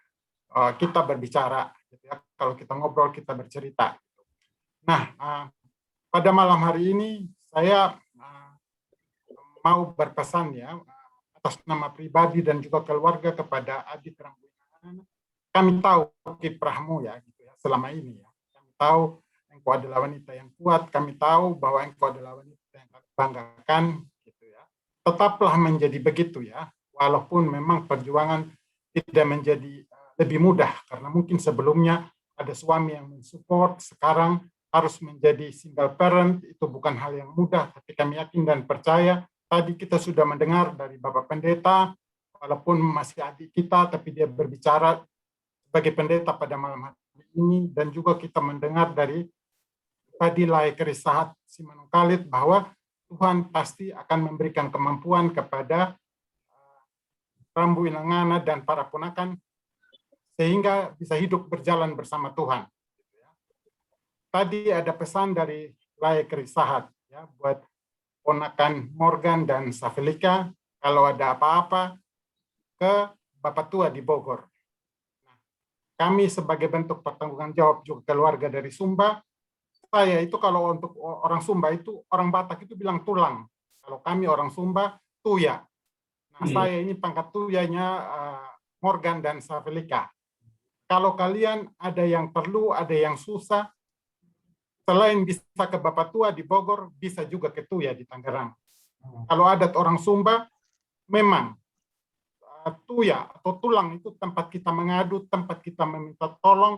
kita berbicara, gitu ya. Kalau kita ngobrol, kita bercerita. Nah, pada malam hari ini saya mau berpesan ya atas nama pribadi dan juga keluarga kepada Adik Rambu Inangana. Kami tahu kiprahmu ya, gitu ya, selama ini ya. Kami tahu engkau adalah wanita yang kuat. Kami tahu bahwa engkau adalah wanita yang kami banggakan, gitu ya. Tetaplah menjadi begitu ya, walaupun memang perjuangan tidak menjadi lebih mudah karena mungkin sebelumnya ada suami yang mensupport, sekarang harus menjadi single parent, itu bukan hal yang mudah, tapi kami yakin dan percaya. Tadi kita sudah mendengar dari Bapak Pendeta, walaupun masih adik kita, tapi dia berbicara sebagai pendeta pada malam hari ini, dan juga kita mendengar dari tadi Lai Kerisahat Simanungkalit bahwa Tuhan pasti akan memberikan kemampuan kepada Rambu Inangana dan para ponakan sehingga bisa hidup berjalan bersama Tuhan. Tadi ada pesan dari Lai Kerisahat ya, buat ponakan Morgan dan Safelika, kalau ada apa-apa ke Bapak Tua di Bogor. Nah, kami sebagai bentuk pertanggungan jawab juga keluarga dari Sumba, saya itu kalau untuk orang Sumba itu, orang Batak itu bilang tulang. Kalau kami orang Sumba, tuya. Nah, saya ini pangkat tuyanya Morgan dan Safelika. Kalau kalian ada yang perlu, ada yang susah, selain bisa ke Bapak Tua di Bogor, bisa juga ke Tuya di Tangerang. Kalau adat orang Sumba, memang Tuya atau tulang itu tempat kita mengadu, tempat kita meminta tolong,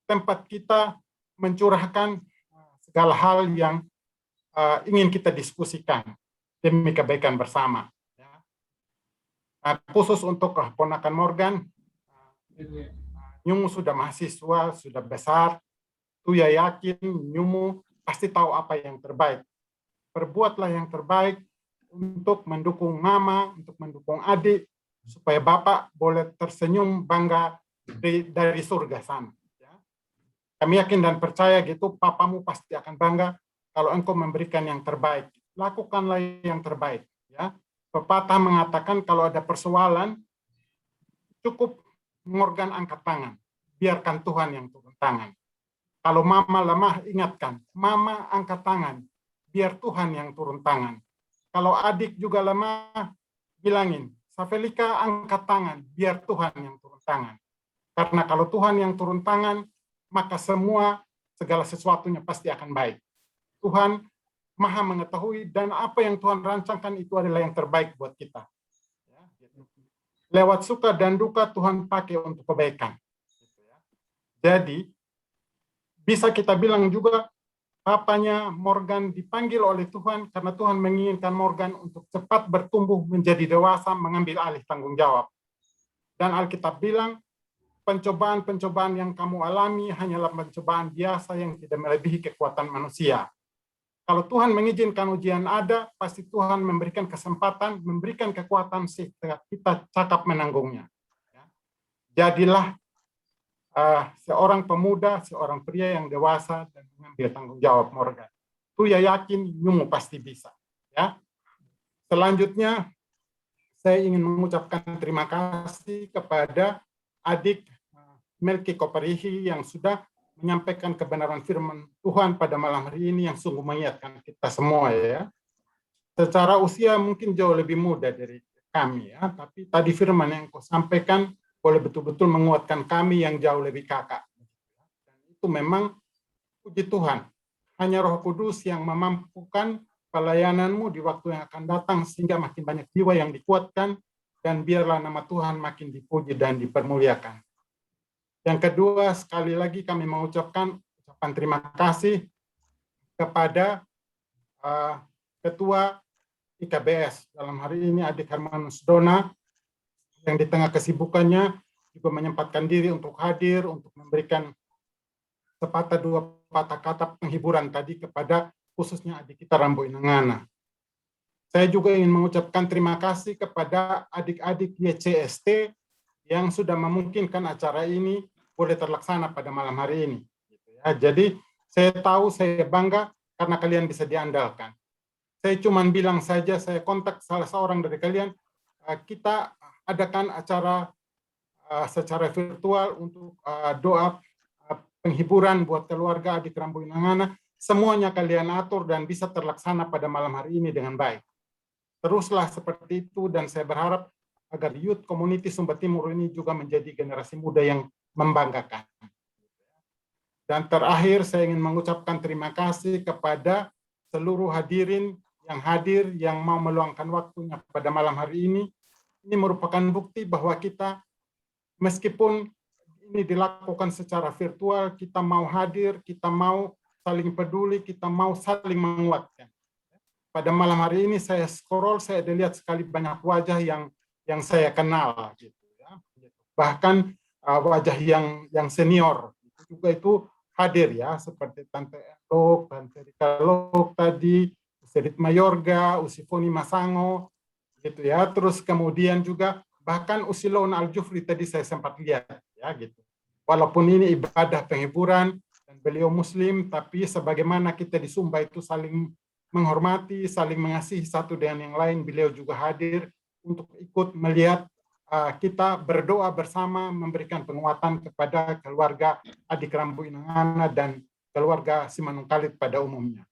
tempat kita mencurahkan segala hal yang ingin kita diskusikan demi kebaikan bersama. Khusus untuk ponakan Morgan, Nyumu sudah mahasiswa, sudah besar, Tuya yakin Nyumu pasti tahu apa yang terbaik. Perbuatlah yang terbaik untuk mendukung mama, untuk mendukung adik, supaya Bapak boleh tersenyum bangga dari surga sana. Kami yakin dan percaya gitu, papamu pasti akan bangga kalau engkau memberikan yang terbaik. Lakukanlah yang terbaik. Ya. Pepatah mengatakan kalau ada persoalan, cukup Morgan angkat tangan. Biarkan Tuhan yang turun tangan. Kalau mama lemah, ingatkan. Mama angkat tangan. Biar Tuhan yang turun tangan. Kalau adik juga lemah, bilangin. Safelika angkat tangan. Biar Tuhan yang turun tangan. Karena kalau Tuhan yang turun tangan, maka segala sesuatunya pasti akan baik. Tuhan Maha mengetahui dan apa yang Tuhan rancangkan itu adalah yang terbaik buat kita. Lewat suka dan duka Tuhan pakai untuk kebaikan. Jadi, bisa kita bilang juga papanya Morgan dipanggil oleh Tuhan karena Tuhan menginginkan Morgan untuk cepat bertumbuh menjadi dewasa, mengambil alih tanggung jawab. Dan Alkitab bilang, pencobaan-pencobaan yang kamu alami hanyalah pencobaan biasa yang tidak melebihi kekuatan manusia. Kalau Tuhan mengizinkan ujian ada, pasti Tuhan memberikan kesempatan, memberikan kekuatan sehingga kita cakap menanggungnya. Jadilah seorang pemuda, seorang pria yang dewasa dan mengambil tanggung jawab Morgan. Tuya yakin Nyumu pasti bisa. Ya. Selanjutnya, saya ingin mengucapkan terima kasih kepada adik Melki Koparihi yang sudah menyampaikan kebenaran firman Tuhan pada malam hari ini yang sungguh mengingatkan kita semua ya. Secara usia mungkin jauh lebih muda dari kami ya, tapi tadi firman yang kau sampaikan boleh betul-betul menguatkan kami yang jauh lebih kakak. Dan itu memang puji Tuhan. Hanya Roh Kudus yang memampukan pelayananmu di waktu yang akan datang sehingga makin banyak jiwa yang dikuatkan dan biarlah nama Tuhan makin dipuji dan dipermuliakan. Yang kedua, sekali lagi kami mengucapkan ucapan terima kasih kepada Ketua IKBS. Dalam hari ini Adik Hermanus Dona, yang di tengah kesibukannya juga menyempatkan diri untuk hadir, untuk memberikan sepatah dua patah kata penghiburan tadi kepada khususnya adik kita Rambu Inangana. Saya juga ingin mengucapkan terima kasih kepada adik-adik YCST yang sudah memungkinkan acara ini boleh terlaksana pada malam hari ini. Ya, jadi saya tahu, saya bangga karena kalian bisa diandalkan. Saya cuma bilang saja, saya kontak salah seorang dari kalian, kita adakan acara secara virtual untuk doa penghiburan buat keluarga adik Rambu Inangana. Semuanya kalian atur dan bisa terlaksana pada malam hari ini dengan baik. Teruslah seperti itu, dan saya berharap agar youth community Sumba Timur ini juga menjadi generasi muda yang membanggakan. Dan terakhir saya ingin mengucapkan terima kasih kepada seluruh hadirin yang hadir, yang mau meluangkan waktunya pada malam hari ini. Ini merupakan bukti bahwa kita, meskipun ini dilakukan secara virtual, kita mau hadir, kita mau saling peduli, kita mau saling menguatkan. Pada malam hari ini saya scroll, saya ada lihat sekali banyak wajah yang saya kenal, gitu ya. Bahkan wajah yang senior juga itu hadir ya, seperti Tante Elok, Tante Rika Lok tadi, Sedit Mayorga, Usifoni Masango, gitu ya. Terus kemudian juga bahkan Usilon Al-Jufri tadi saya sempat lihat ya, gitu. Walaupun ini ibadah penghiburan dan beliau Muslim, tapi sebagaimana kita di Sumba itu saling menghormati, saling mengasihi satu dengan yang lain, beliau juga hadir untuk ikut melihat kita berdoa bersama, memberikan penguatan kepada keluarga adik Rambu Inangana dan keluarga Simanung Kalit pada umumnya.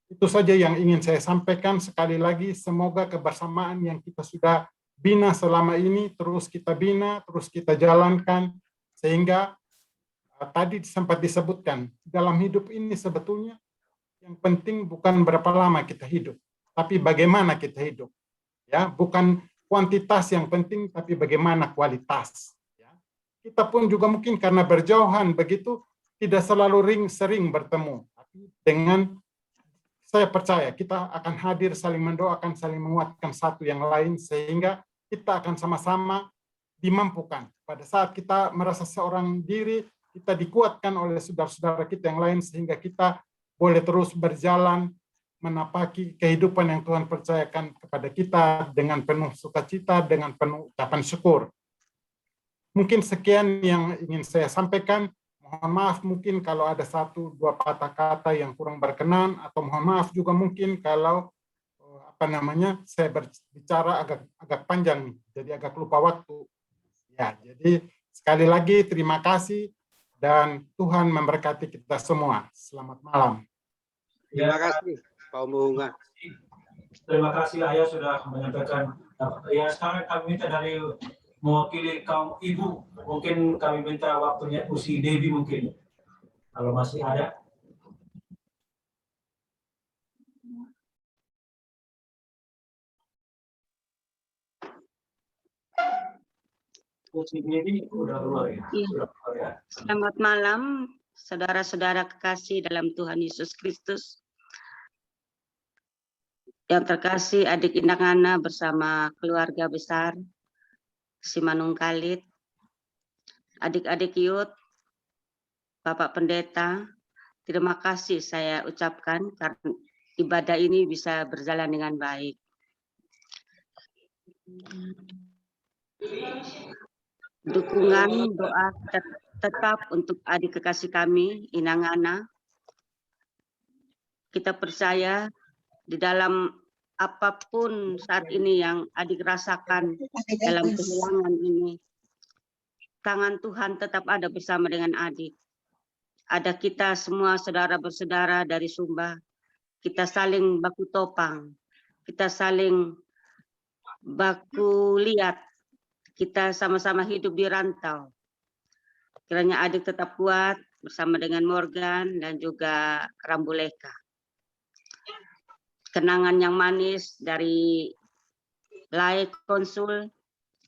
Itu saja yang ingin saya sampaikan. Sekali lagi, semoga kebersamaan yang kita sudah bina selama ini terus kita bina, terus kita jalankan, sehingga tadi sempat disebutkan, dalam hidup ini sebetulnya yang penting bukan berapa lama kita hidup, tapi bagaimana kita hidup. Ya, bukan kuantitas yang penting, tapi bagaimana kualitas. Ya. Kita pun juga mungkin karena berjauhan begitu tidak selalu sering bertemu. Tapi dengan saya percaya kita akan hadir, saling mendoakan, saling menguatkan satu yang lain, sehingga kita akan sama-sama dimampukan. Pada saat kita merasa seorang diri, kita dikuatkan oleh saudara-saudara kita yang lain, sehingga kita boleh terus berjalan menapaki kehidupan yang Tuhan percayakan kepada kita dengan penuh sukacita, dengan penuh ucapan syukur. Mungkin sekian yang ingin saya sampaikan. Mohon maaf mungkin kalau ada 1-2 patah kata yang kurang berkenan, atau mohon maaf juga mungkin kalau saya berbicara agak panjang nih, jadi agak lupa waktu. Ya, jadi sekali lagi terima kasih dan Tuhan memberkati kita semua. Selamat malam. Terima kasih, Pak Muhunga. Terima kasih Ayah sudah menyampaikan. Ya, sekarang kami minta dari mewakili kaum ibu, mungkin kami minta waktunya Usi Devi mungkin, kalau masih ada. Usi Devi udah keluar ya? Sudah keluar ya? Selamat malam, saudara-saudara kekasih dalam Tuhan Yesus Kristus. Yang terkasih adik Inangana bersama keluarga besar Simanung Kalit, adik-adik youth, Bapak Pendeta, terima kasih saya ucapkan karena ibadah ini bisa berjalan dengan baik. Dukungan doa tetap untuk adik kekasih kami, Inangana. Kita percaya di dalam apapun saat ini yang adik rasakan dalam kehilangan ini, tangan Tuhan tetap ada bersama dengan adik. Ada kita semua saudara bersaudara dari Sumba, kita saling baku topang, kita saling baku lihat, kita sama-sama hidup di rantau. Kiranya adik tetap kuat bersama dengan Morgan dan juga Rambuleka. Kenangan yang manis dari Lai Konsul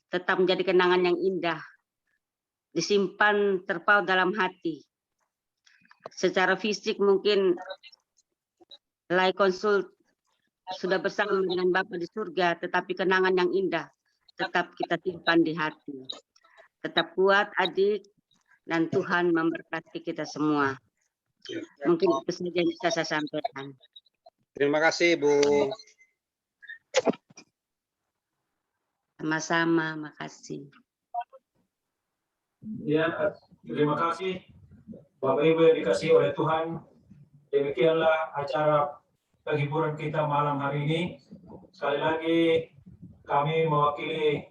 tetap menjadi kenangan yang indah, disimpan terpaut dalam hati. Secara fisik mungkin Lai Konsul sudah bersama dengan Bapa di surga, tetapi kenangan yang indah tetap kita simpan di hati. Tetap kuat adik, dan Tuhan memberkati kita semua. Mungkin itu saja yang bisa saya sampaikan. Terima kasih, Bu. Sama-sama, makasih. Ya, terima kasih Bapak Ibu yang dikasihi oleh Tuhan, demikianlah acara penghiburan kita malam hari ini. Sekali lagi kami mewakili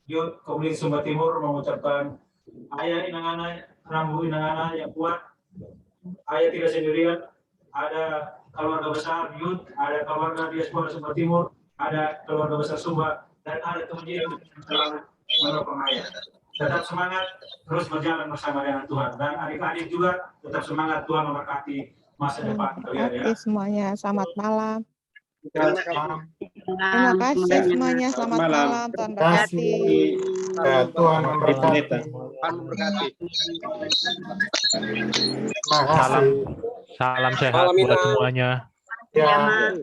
Youth Komunitas Sumba Timur mengucapkan ayah inangana, rambu inangana yang kuat. Ayah tidak sendirian, ada keluarga besar Youth, ada keluarga diaspora Sumba Timur, ada keluarga besar Sumba, dan ada teman-teman yang selalu mendukung ayah. Tetap semangat, terus berjalan bersama dengan Tuhan. Dan adik-adik juga tetap semangat, Tuhan memberkati masa depan kalian ya. Oke semuanya, selamat malam. Terima kasih. Terima kasih semuanya, selamat malam. Tuhan berkati. Ya, Tuhan memberkati. Tuhan memberkati. Terima kasih. Salam sehat buat semuanya. Ya.